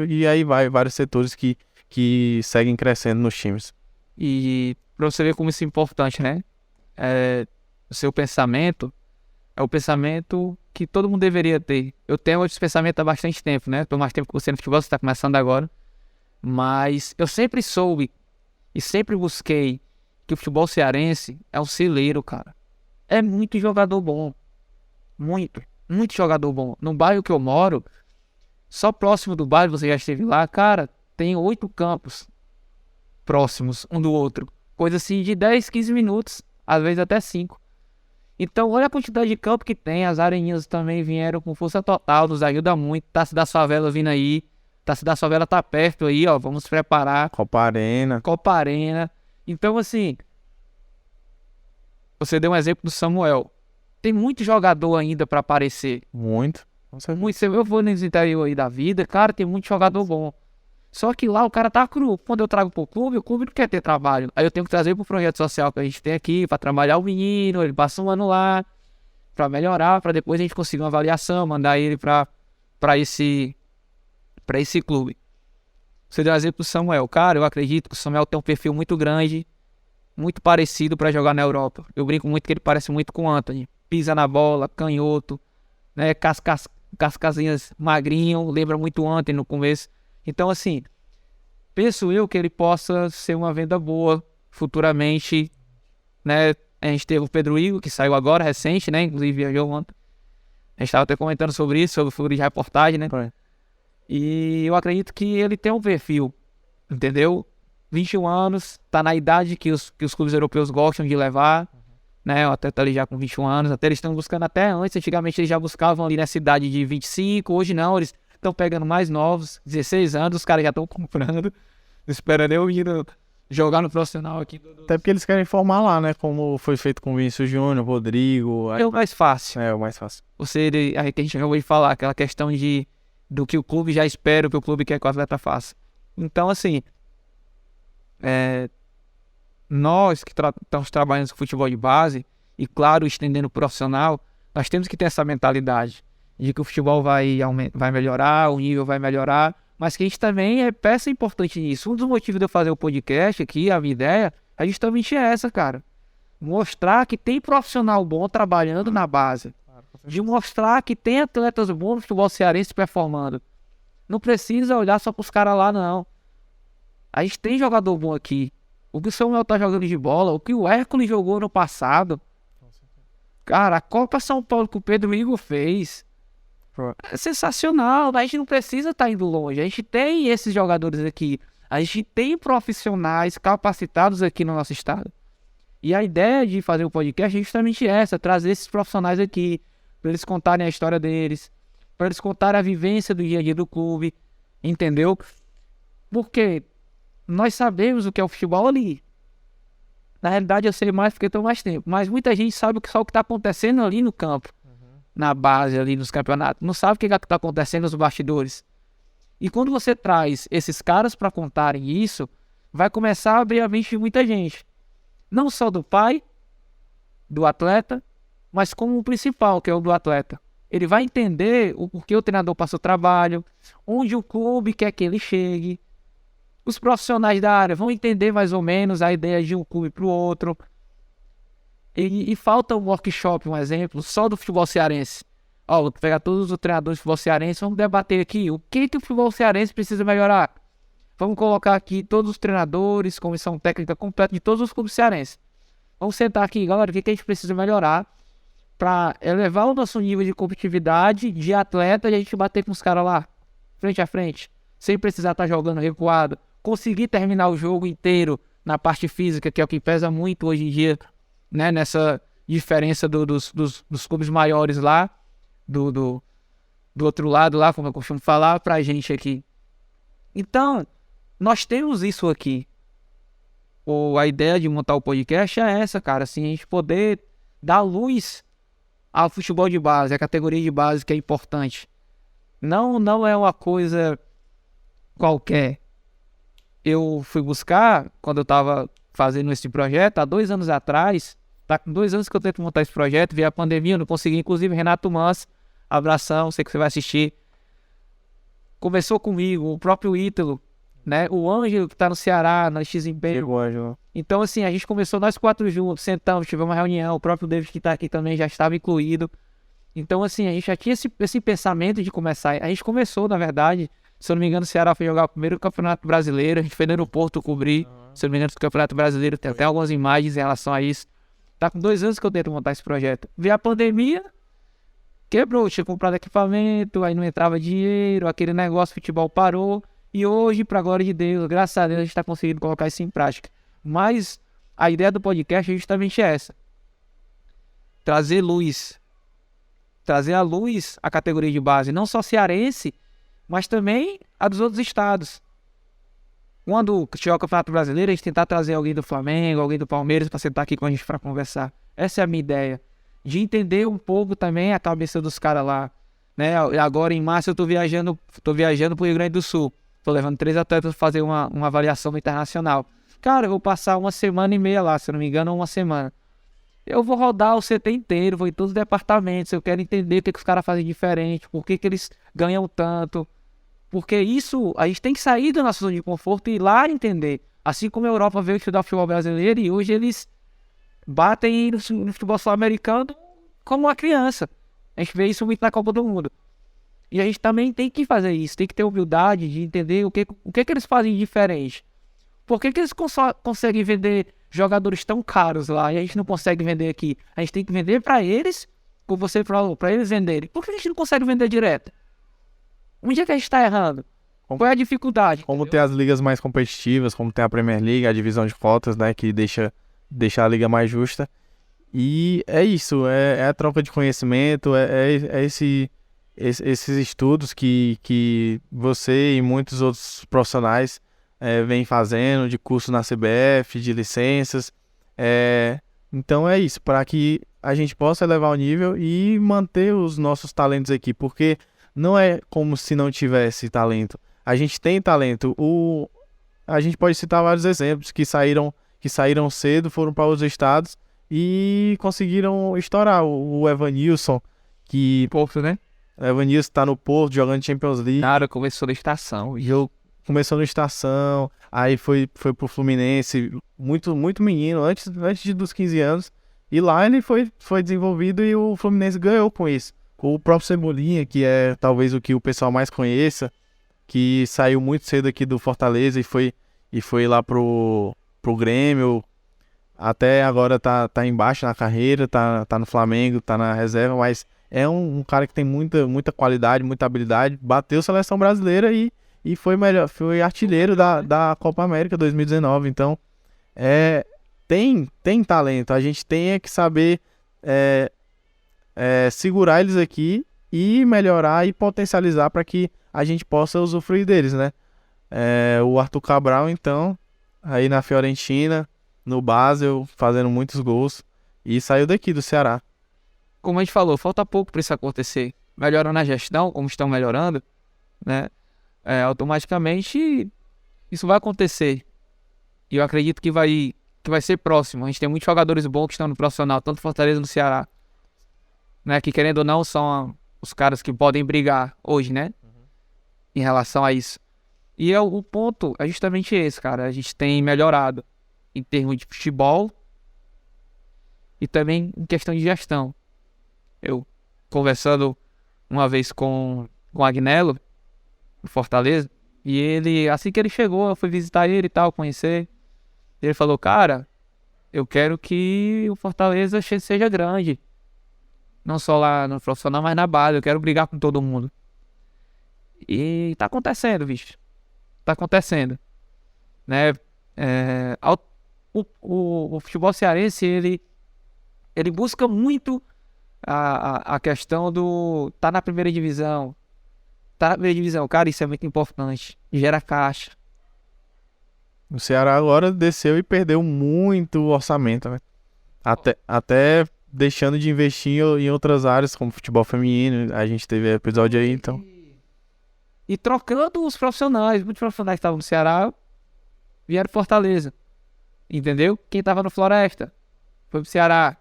e aí vai vários setores que seguem crescendo nos times. E pra você ver como isso é importante, né? O seu pensamento é o pensamento que todo mundo deveria ter. Eu tenho esse pensamento há bastante tempo, né? Tô mais tempo que você no futebol, você tá começando agora. Mas eu sempre soube e sempre busquei que o futebol cearense é um celeiro, cara. É muito jogador bom. Muito jogador bom. No bairro que eu moro, só próximo do bairro, você já esteve lá, cara, tem 8 campos próximos um do outro. Coisa assim de 10, 15 minutos, às vezes até 5. Então, olha a quantidade de campo que tem. As areninhas também vieram com força total, nos ajuda muito. Taça das Favelas vindo aí. Taça das Favelas tá perto aí, ó. Vamos preparar. Copa Arena. Então, assim, você deu um exemplo do Samuel. Tem muito jogador ainda pra aparecer. Muito. Eu vou nos interior aí da vida, cara, tem muito jogador bom. Só que lá o cara tá cru. Quando eu trago pro clube, o clube não quer ter trabalho. Aí eu tenho que trazer pro projeto social que a gente tem aqui, pra trabalhar o menino, ele passa um ano lá, pra melhorar, pra depois a gente conseguir uma avaliação, mandar ele pra esse clube. Você deu um exemplo do Samuel. Cara, eu acredito que o Samuel tem um perfil muito grande, muito parecido pra jogar na Europa. Eu brinco muito que ele parece muito com o Antony. Pisa na bola, canhoto, né, cascazinhas magrinho, lembra muito o Antony no começo. Então, assim, penso eu que ele possa ser uma venda boa futuramente, né? A gente teve o Pedro Igor, que saiu agora, recente, né? Inclusive viajou ontem. A gente estava até comentando sobre isso, sobre o furo de reportagem, né? E eu acredito que ele tem um perfil, entendeu? 21 anos, tá na idade que os clubes europeus gostam de levar, né? O atleta ali já com 21 anos, até eles estão buscando até antes. Antigamente eles já buscavam ali nessa idade de 25, hoje não, eles estão pegando mais novos, 16 anos, os caras já estão comprando, esperando eu ir jogar no profissional aqui. Até porque eles querem formar lá, né? Como foi feito com o Vinícius Júnior, Rodrigo. É o mais fácil. É o mais fácil. Aí que a gente acabou de falar, aquela questão do que o clube já espera, o que o clube quer que o atleta faça. Então, assim, nós que estamos trabalhando com futebol de base, e claro, estendendo o profissional, nós temos que ter essa mentalidade de que o futebol vai melhorar, o nível vai melhorar, mas que a gente também é peça importante nisso. Um dos motivos de eu fazer o podcast aqui, a minha ideia, é justamente essa, cara. Mostrar que tem profissional bom trabalhando na base. De mostrar que tem atletas bons no futebol cearense performando. Não precisa olhar só pros caras lá, não. A gente tem jogador bom aqui. O que o Samuel tá jogando de bola, o que o Hércules jogou no passado. Cara, a Copa São Paulo que o Pedro Igor fez é sensacional. A gente não precisa estar indo longe. A gente tem esses jogadores aqui. A gente tem profissionais capacitados aqui no nosso estado. E a ideia de fazer o podcast é justamente essa: trazer esses profissionais aqui, para eles contarem a história deles, para eles contarem a vivência do dia a dia do clube, entendeu? Porque nós sabemos o que é o futebol ali. Na realidade eu sei mais porque estou mais tempo, mas muita gente sabe só o que está acontecendo ali no campo, na base ali nos campeonatos, não sabe o que está acontecendo nos bastidores. E quando você traz esses caras para contarem isso, vai começar a abrir a mente de muita gente. Não só do pai, do atleta, mas como o principal, que é o do atleta. Ele vai entender o porquê o treinador passa o trabalho, onde o clube quer que ele chegue. Os profissionais da área vão entender mais ou menos a ideia de um clube para o outro. E falta um workshop, um exemplo, só do futebol cearense. Ó, vou pegar todos os treinadores de futebol cearense, vamos debater aqui o que o futebol cearense precisa melhorar. Vamos colocar aqui todos os treinadores, comissão técnica completa de todos os clubes cearenses. Vamos sentar aqui, galera, o que a gente precisa melhorar pra elevar o nosso nível de competitividade de atleta e a gente bater com os caras lá, frente a frente, sem precisar estar jogando recuado, conseguir terminar o jogo inteiro na parte física, que é o que pesa muito hoje em dia, né, nessa diferença dos clubes maiores lá, do outro lado lá, como eu costumo falar, pra gente aqui. Então, nós temos isso aqui. A ideia de montar o podcast é essa, cara, assim, a gente poder dar luz ao futebol de base, à categoria de base que é importante. Não é uma coisa qualquer. Eu fui buscar, quando eu tava fazendo esse projeto, há 2 anos atrás, tá com 2 anos que eu tento montar esse projeto, veio a pandemia, eu não consegui, inclusive Renato Mans, abração, sei que você vai assistir, conversou comigo, o próprio Ítalo, né, o Ângelo que tá no Ceará, na X-Empenho. Então assim, a gente começou nós 4 juntos, sentamos, tivemos uma reunião, o próprio David que tá aqui também já estava incluído. Então assim, a gente já tinha esse pensamento de começar, a gente começou na verdade, se eu não me engano o Ceará foi jogar o primeiro Campeonato Brasileiro, a gente foi no aeroporto cobrir, se eu não me engano do Campeonato Brasileiro, tem até algumas imagens em relação a isso. Tá com 2 anos que eu tento montar esse projeto. Veio a pandemia, quebrou, tinha comprado equipamento, aí não entrava dinheiro, aquele negócio, futebol parou. E hoje, pra glória de Deus, graças a Deus, a gente tá conseguindo colocar isso em prática. Mas a ideia do podcast é justamente essa. Trazer luz. Trazer à luz a categoria de base, não só cearense, mas também a dos outros estados. Quando tiver o Campeonato Brasileiro, a gente tentar trazer alguém do Flamengo, alguém do Palmeiras para sentar aqui com a gente para conversar. Essa é a minha ideia. De entender um pouco também a cabeça dos caras lá. Né? Agora em março eu tô viajando pro Rio Grande do Sul. Tô levando 3 atletas para fazer uma avaliação internacional. Cara, eu vou passar 1,5 lá, se eu não me engano, 1 semana. Eu vou rodar o CT inteiro, vou em todos os departamentos. Eu quero entender o que os caras fazem diferente, por que eles ganham tanto. Porque isso, a gente tem que sair da nossa zona de conforto e ir lá entender. Assim como a Europa veio estudar futebol brasileiro e hoje eles batem no futebol sul-americano como uma criança. A gente vê isso muito na Copa do Mundo. E a gente também tem que fazer isso, tem que ter humildade de entender o que eles fazem diferente. Por que eles conseguem vender jogadores tão caros lá e a gente não consegue vender aqui? A gente tem que vender para eles, como você falou, para eles venderem. Por que a gente não consegue vender direto? Onde é que a gente tá errando? Qual é a dificuldade? Como ter as ligas mais competitivas, como tem a Premier League, a divisão de cotas, né, que deixa a liga mais justa. E é isso, é a troca de conhecimento, esses estudos que você e muitos outros profissionais vêm fazendo, de curso na CBF, de licenças. Então é isso, para que a gente possa elevar o nível e manter os nossos talentos aqui, porque não é como se não tivesse talento. A gente tem talento. A gente pode citar vários exemplos que saíram cedo, foram para outros estados e conseguiram estourar. O Evanilson, que... Porto, né? O Evanilson tá no Porto, jogando Champions League. Cara, começou na estação. Começou na estação, aí foi pro Fluminense, muito, muito menino, antes dos 15 anos. E lá ele foi desenvolvido e o Fluminense ganhou com isso. O próprio Cebolinha, que é talvez o que o pessoal mais conheça, que saiu muito cedo aqui do Fortaleza e foi lá pro Grêmio, até agora tá embaixo na carreira, tá no Flamengo, tá na reserva, mas é um cara que tem muita qualidade, muita habilidade, bateu a seleção brasileira e foi artilheiro da Copa América 2019, então tem talento, a gente tem que saber segurar eles aqui e melhorar e potencializar para que a gente possa usufruir deles, né? O Arthur Cabral, então, aí na Fiorentina, no Basel, fazendo muitos gols e saiu daqui do Ceará. Como a gente falou, falta pouco para isso acontecer. Melhorando a gestão, como estão melhorando, né? Automaticamente isso vai acontecer. E eu acredito que vai ser próximo. A gente tem muitos jogadores bons que estão no profissional, tanto Fortaleza no Ceará, né? Que querendo ou não são os caras que podem brigar hoje, né? Em relação a isso. E o ponto é justamente esse, cara. A gente tem melhorado em termos de futebol e também em questão de gestão. Eu conversando uma vez com o Agnello, no Fortaleza, e ele, assim que ele chegou, eu fui visitar ele e tal, conhecer. Ele falou, cara, eu quero que o Fortaleza seja grande. Não só lá no profissional, mas na base. Eu quero brigar com todo mundo. E tá acontecendo, bicho. Tá acontecendo. Né? O futebol cearense, ele busca muito a questão do... Tá na primeira divisão. Tá na primeira divisão. Cara, isso é muito importante. Gera caixa. O Ceará agora desceu e perdeu muito orçamento, né? Até deixando de investir em outras áreas, como futebol feminino. A gente teve episódio aí, então. E trocando os profissionais. Muitos profissionais que estavam no Ceará vieram pro Fortaleza. Entendeu? Quem tava no Floresta foi pro Ceará.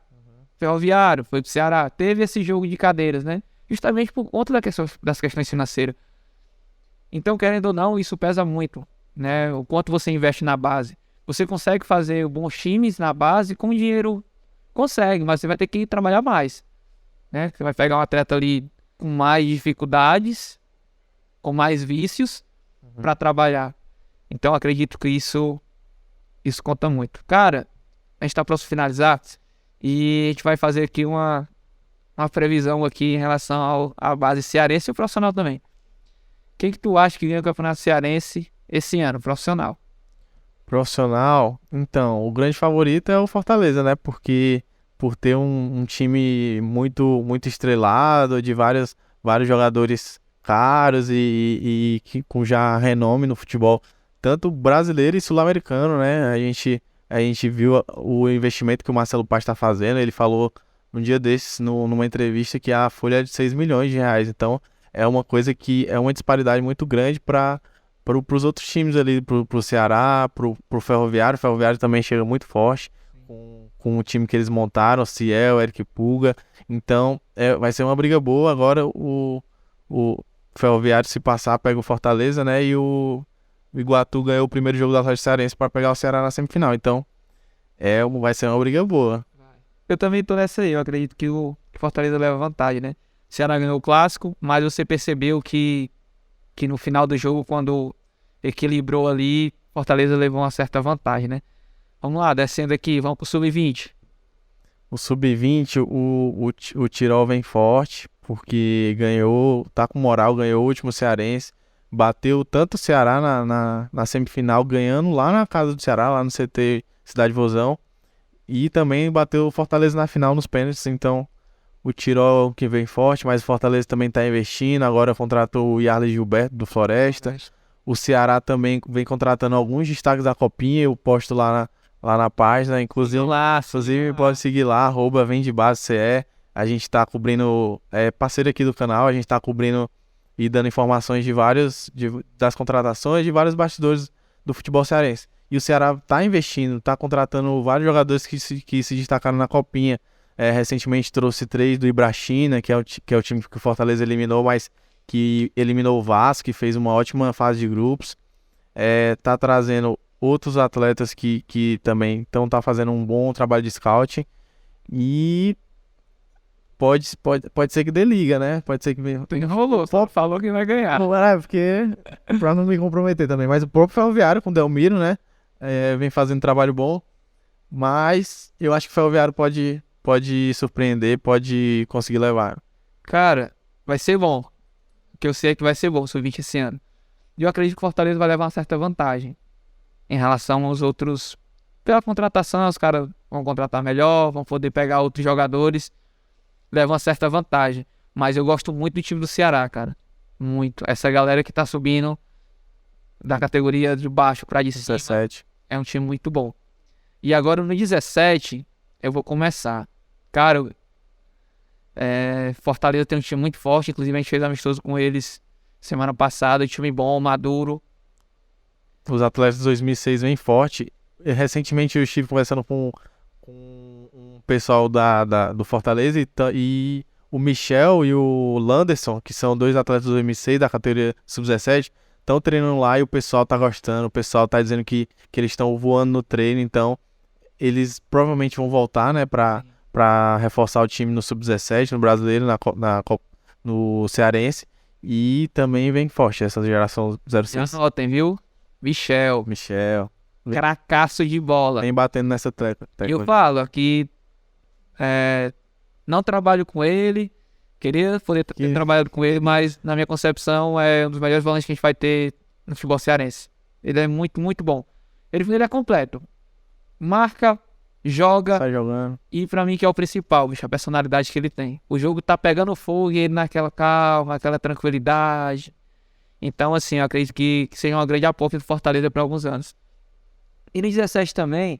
Ferroviário foi pro Ceará. Teve esse jogo de cadeiras, né? Justamente por conta das questões financeiras. Então, querendo ou não, isso pesa muito, né? O quanto você investe na base. Você consegue fazer bons times na base com dinheiro? Consegue, mas você vai ter que trabalhar mais, né? Você vai pegar um atleta ali com mais dificuldades, com mais vícios para trabalhar. Então, acredito que isso conta muito. Cara, a gente tá próximo de finalizar e a gente vai fazer aqui uma previsão aqui em relação à base cearense e o profissional também. Quem que tu acha que ganha o Campeonato Cearense esse ano, profissional? Profissional, então, o grande favorito é o Fortaleza, né? Porque por ter um time muito estrelado, de vários jogadores caros e que com já renome no futebol, tanto brasileiro e sul-americano, né? A gente viu o investimento que o Marcelo Paz está fazendo. Ele falou um dia desses, numa entrevista, que a folha é de 6 milhões de reais. Então, é uma coisa que é uma disparidade muito grande para os outros times ali, pro Ceará, pro Ferroviário. O Ferroviário também chega muito forte com o time que eles montaram, Ciel, Eric Puga. Então, vai ser uma briga boa. Agora o Ferroviário, se passar, pega o Fortaleza, né? E o Iguatu ganhou o primeiro jogo do Atlético Cearense para pegar o Ceará na semifinal. Então, vai ser uma briga boa. Eu também tô nessa aí. Eu acredito que o Fortaleza leva vantagem, né? O Ceará ganhou o clássico, mas você percebeu que no final do jogo, quando equilibrou ali, Fortaleza levou uma certa vantagem, né? Vamos lá, descendo aqui, vamos pro Sub-20. O Sub-20, o Tirol vem forte, porque tá com moral, ganhou o último cearense, bateu tanto o Ceará na semifinal, ganhando lá na casa do Ceará, lá no CT Cidade Vozão, e também bateu o Fortaleza na final nos pênaltis. Então o Tirol que vem forte, mas o Fortaleza também está investindo. Agora contratou o Yarley Gilberto do Floresta. O Ceará também vem contratando alguns destaques da Copinha. Eu posto lá na página. Inclusive pode seguir lá, @VemDeBaseCE. A gente está cobrindo, parceiro aqui do canal, a gente está cobrindo e dando informações das contratações de vários bastidores do futebol cearense. E o Ceará está investindo, está contratando vários jogadores que se destacaram na Copinha. Recentemente trouxe 3 do Ibrachina, que é o time que o Fortaleza eliminou, mas que eliminou o Vasco, que fez uma ótima fase de grupos. Tá trazendo outros atletas que também tá fazendo um bom trabalho de scouting. E pode ser que dê liga, né? Pode ser que... Enrolou, só falou que vai ganhar. Porque pra não me comprometer também. Mas o próprio Ferroviário com o Delmiro, né? Vem fazendo um trabalho bom. Mas eu acho que o Ferroviário pode surpreender, pode conseguir levar. Cara, vai ser bom. O que eu sei é que vai ser bom o Sub-20 esse ano. E eu acredito que o Fortaleza vai levar uma certa vantagem em relação aos outros. Pela contratação, os caras vão contratar melhor, vão poder pegar outros jogadores. Leva uma certa vantagem. Mas eu gosto muito do time do Ceará, cara. Muito. Essa galera que tá subindo da categoria de baixo pra de cima 17. é um time muito bom. E agora no 17, eu vou começar. Cara, Fortaleza tem um time muito forte. Inclusive a gente fez amistoso com eles semana passada. Um time bom, maduro. Os atletas de 2006 vêm forte. Recentemente eu estive conversando com um pessoal do Fortaleza e o Michel e o Landerson, que são 2 atletas do 2006 da categoria Sub-17, estão treinando lá e o pessoal tá gostando. O pessoal tá dizendo que eles estão voando no treino. Então eles provavelmente vão voltar, né, pra reforçar o time no Sub-17, no brasileiro, no cearense. E também vem forte essa geração 06. Já notem, viu? Michel. Cracaço de bola. Vem batendo nessa tecla. Eu falo que Não trabalho com ele, queria poder ter trabalhado com ele, mas na minha concepção é um dos melhores volantes que a gente vai ter no futebol cearense. Ele é muito, muito bom. Ele é completo. Marca, joga, Tá jogando. e pra mim que é o principal, bicho, a personalidade que ele tem. O jogo tá pegando fogo e ele naquela calma, aquela tranquilidade. Então, assim, eu acredito que seja uma grande aposta do Fortaleza para alguns anos. E no 17 também,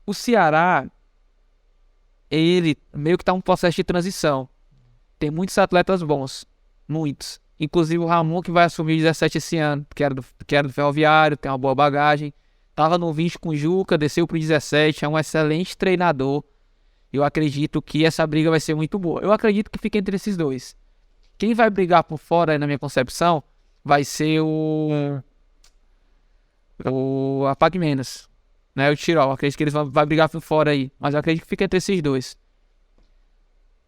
o Ceará, ele meio que tá um processo de transição. Tem muitos atletas bons, muitos. Inclusive o Ramon, que vai assumir o 17 esse ano, que era do Ferroviário, tem uma boa bagagem. Tava no 20 com o Juca, desceu pro 17, é um excelente treinador. Eu acredito que essa briga vai ser muito boa. Eu acredito que fica entre esses dois. Quem vai brigar por fora, na minha concepção, vai ser o Apague Menos, né? O Tirol. Eu acredito que eles vão brigar por fora aí. Mas eu acredito que fica entre esses dois.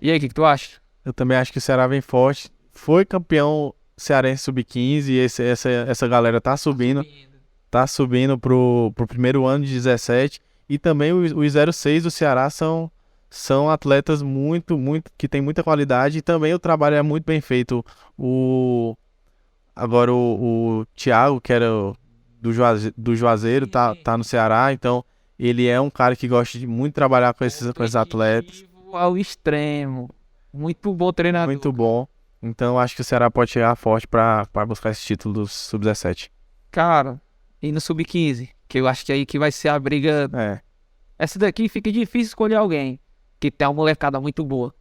E aí, o que tu acha? Eu também acho que o Ceará vem forte. Foi campeão cearense sub-15 e essa galera tá subindo. Tá subindo pro primeiro ano de 17. E também os 06 do Ceará são atletas muito, que tem muita qualidade. E também o trabalho é muito bem feito. Agora o Thiago, que era do Juazeiro, tá no Ceará. Então ele é um cara que gosta de muito trabalhar com esses atletas. Ao extremo. Muito bom treinador. Muito bom. Então acho que o Ceará pode chegar forte pra buscar esse título do Sub-17. Cara, e no Sub-15, que eu acho que aí que vai ser a briga. Essa daqui fica difícil escolher alguém que tem uma molecada muito boa.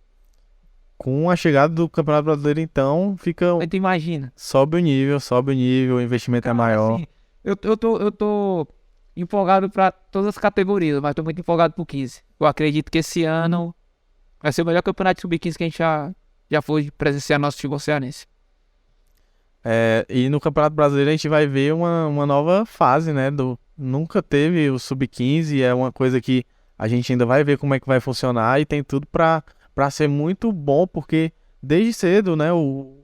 Com a chegada do Campeonato Brasileiro, então, Mas tu imagina. sobe o nível, o investimento é maior. Assim, eu tô empolgado pra todas as categorias, mas tô muito empolgado pro 15. Eu acredito que esse ano vai ser o melhor campeonato de Sub-15 que a gente já foi presenciar no nosso futebol cearense. E no Campeonato Brasileiro a gente vai ver uma nova fase, né? Nunca teve o Sub-15, é uma coisa que a gente ainda vai ver como é que vai funcionar e tem tudo pra ser muito bom, porque desde cedo, né?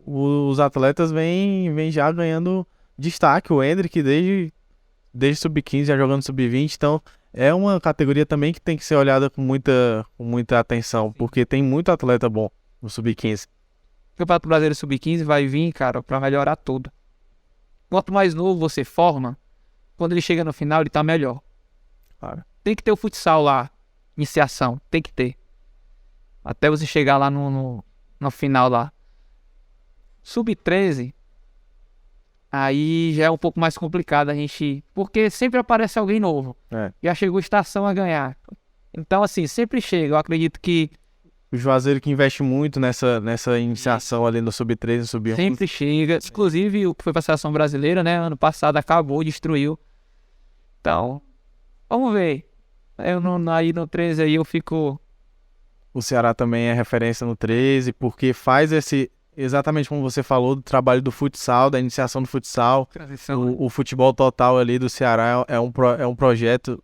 Os atletas vêm já ganhando destaque. O Endrick desde Sub-15 já jogando Sub-20, então é uma categoria também que tem que ser olhada com muita atenção, porque tem muito atleta bom no Sub-15. O Campeonato Brasileiro Sub-15 vai vir, cara, pra melhorar tudo. Quanto mais novo você forma, quando ele chega no final, ele tá melhor. Claro. Tem que ter o futsal lá, iniciação, tem que ter. Até você chegar lá no final lá. Sub-13, aí já é um pouco mais complicado a gente... Porque sempre aparece alguém novo. Já chegou estação a ganhar. Então, assim, sempre chega. Eu acredito que... O Juazeiro que investe muito nessa iniciação ali no Sub-13, no Sub-11. Sempre chega. Inclusive, o que foi pra seleção brasileira, né? Ano passado acabou, destruiu. Então, vamos ver. Aí no 13 aí eu fico... O Ceará também é referência no 13, porque faz exatamente como você falou, do trabalho do futsal, da iniciação do futsal. O futebol total ali do Ceará é um projeto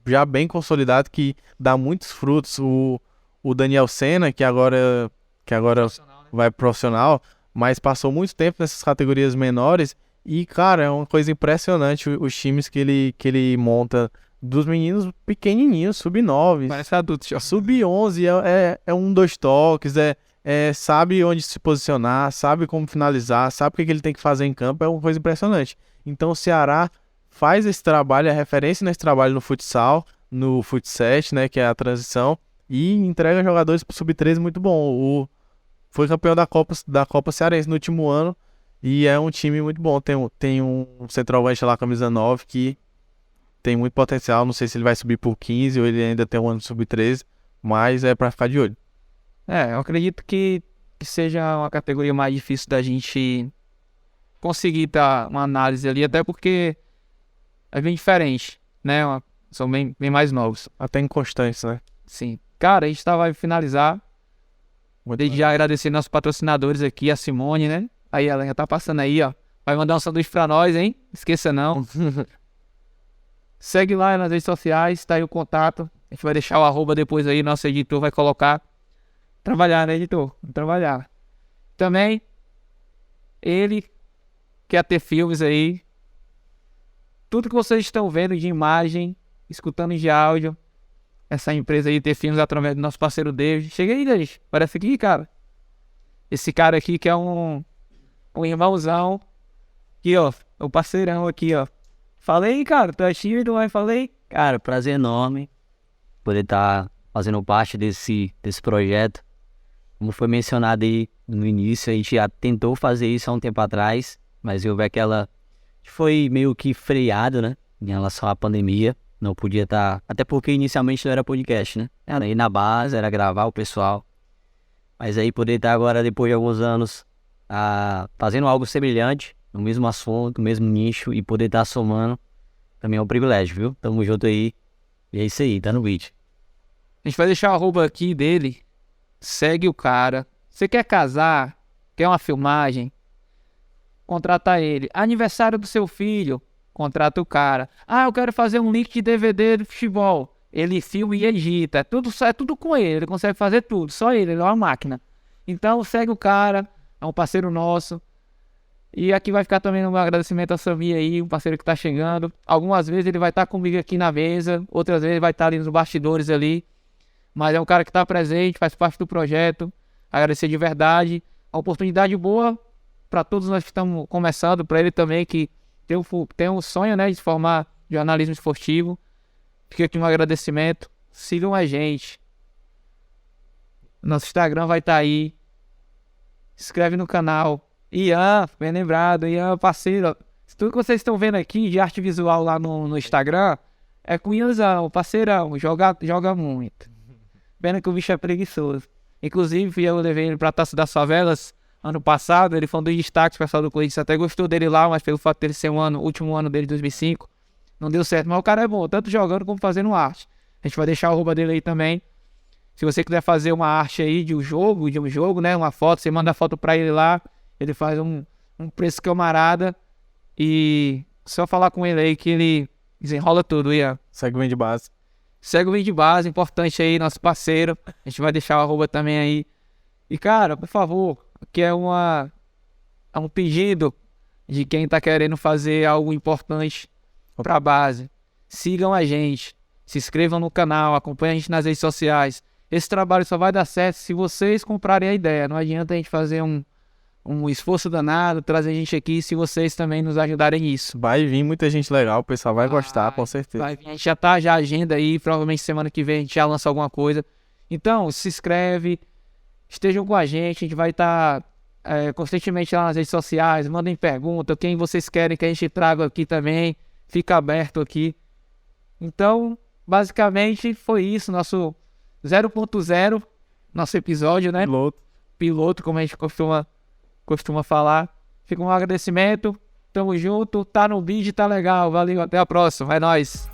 já bem consolidado que dá muitos frutos. O Daniel Senna, que agora vai profissional, mas passou muito tempo nessas categorias menores e, cara, é uma coisa impressionante os times que ele monta dos meninos pequenininhos, sub-9. Parece adulto já. Sub-11 é 2 toques, sabe onde se posicionar, sabe como finalizar, sabe o que ele tem que fazer em campo, é uma coisa impressionante. Então o Ceará faz esse trabalho, é referência nesse trabalho no futsal, no Fut7, né, que é a transição, e entrega jogadores pro Sub-13 muito bom. Foi campeão da Copa Cearense no último ano e é um time muito bom. Tem um centroavante lá, camisa 9, que tem muito potencial. Não sei se ele vai subir por 15 ou ele ainda tem um ano Sub-13, mas é pra ficar de olho. Eu acredito que seja uma categoria mais difícil da gente conseguir dar uma análise ali, até porque é bem diferente, né? São bem mais novos. Até inconstantes, né? Sim. Cara, a gente vai finalizar. Desde já agradecer nossos patrocinadores aqui, a Simone, né? Aí ela já tá passando aí, ó. Vai mandar um sanduíche pra nós, hein? Esqueça não. Segue lá nas redes sociais, tá aí o contato. A gente vai deixar o arroba depois aí, nosso editor vai colocar. Trabalhar, né, editor? Vamos trabalhar. Também, ele quer ter filmes aí. Tudo que vocês estão vendo de imagem, escutando de áudio, essa empresa aí ter filmes através do nosso parceiro David. Chega aí, David. Parece aqui, cara. Esse cara aqui que é um irmãozão. Aqui, ó. O parceirão aqui, ó. Falei, cara. Tu é tímido, mas falei. Cara, prazer enorme poder estar fazendo parte desse projeto. Como foi mencionado aí no início, a gente já tentou fazer isso há um tempo atrás, mas houve aquela... Foi meio que freado, né? Em relação à pandemia. Não podia estar... Até porque inicialmente não era podcast, né? Era ir na base, era gravar o pessoal. Mas aí poder estar agora, depois de alguns anos, fazendo algo semelhante, no mesmo assunto, no mesmo nicho, e poder estar somando, também é um privilégio, viu? Tamo junto aí. E é isso aí, tá no vídeo. A gente vai deixar o arroba aqui dele. Segue o cara. Você quer casar? Quer uma filmagem? Contrata ele. Aniversário do seu filho? Contrata o cara. Ah, eu quero fazer um link de DVD do futebol. Ele filma e edita. É tudo com ele. Ele consegue fazer tudo. Só ele é uma máquina. Então segue o cara. É um parceiro nosso. E aqui vai ficar também um agradecimento a Samir aí, um parceiro que tá chegando. Algumas vezes ele vai estar comigo aqui na mesa. Outras vezes ele vai estar ali nos bastidores ali. Mas é um cara que tá presente, faz parte do projeto. Agradecer de verdade. A oportunidade boa para todos nós que estamos começando. Para ele também que tem um sonho, né, de se formar jornalismo esportivo. Fica aqui um agradecimento. Sigam a gente. Nosso Instagram vai estar aí. Se inscreve no canal. Ian, bem lembrado. Ian, parceiro. Tudo que vocês estão vendo aqui de arte visual lá no Instagram é com o Ianzão, parceirão. Joga muito. Pena que o bicho é preguiçoso. Inclusive, eu levei ele pra Taça das Favelas ano passado. Ele foi um dos destaques. O pessoal do Corinthians até gostou dele lá, mas pelo fato dele ser o último ano dele, 2005, não deu certo. Mas o cara é bom, tanto jogando como fazendo arte. A gente vai deixar o arroba dele aí também. Se você quiser fazer uma arte aí de um jogo, né? Uma foto, você manda a foto pra ele lá. Ele faz um preço camarada. E só falar com ele aí que ele desenrola tudo, Ian. Segue o Vem de Base. Segue o Vem de Base, importante aí, nosso parceiro. A gente vai deixar o arroba também aí. E cara, por favor, aqui é um pedido de quem tá querendo fazer algo importante pra base. Sigam a gente, se inscrevam no canal, acompanhem a gente nas redes sociais. Esse trabalho só vai dar certo se vocês comprarem a ideia. Não adianta a gente fazer um esforço danado, trazer a gente aqui, se vocês também nos ajudarem nisso. Vai vir muita gente legal, o pessoal vai gostar, com certeza. Vai vir, a gente já tá a agenda aí, provavelmente semana que vem a gente já lança alguma coisa. Então, se inscreve, estejam com a gente vai estar constantemente lá nas redes sociais, mandem pergunta, quem vocês querem que a gente traga aqui também, fica aberto aqui. Então, basicamente foi isso, nosso 0.0, nosso episódio, né? Piloto, como a gente costuma falar. Fica um agradecimento. Tamo junto. Tá no vídeo, tá legal. Valeu, até a próxima. É nóis.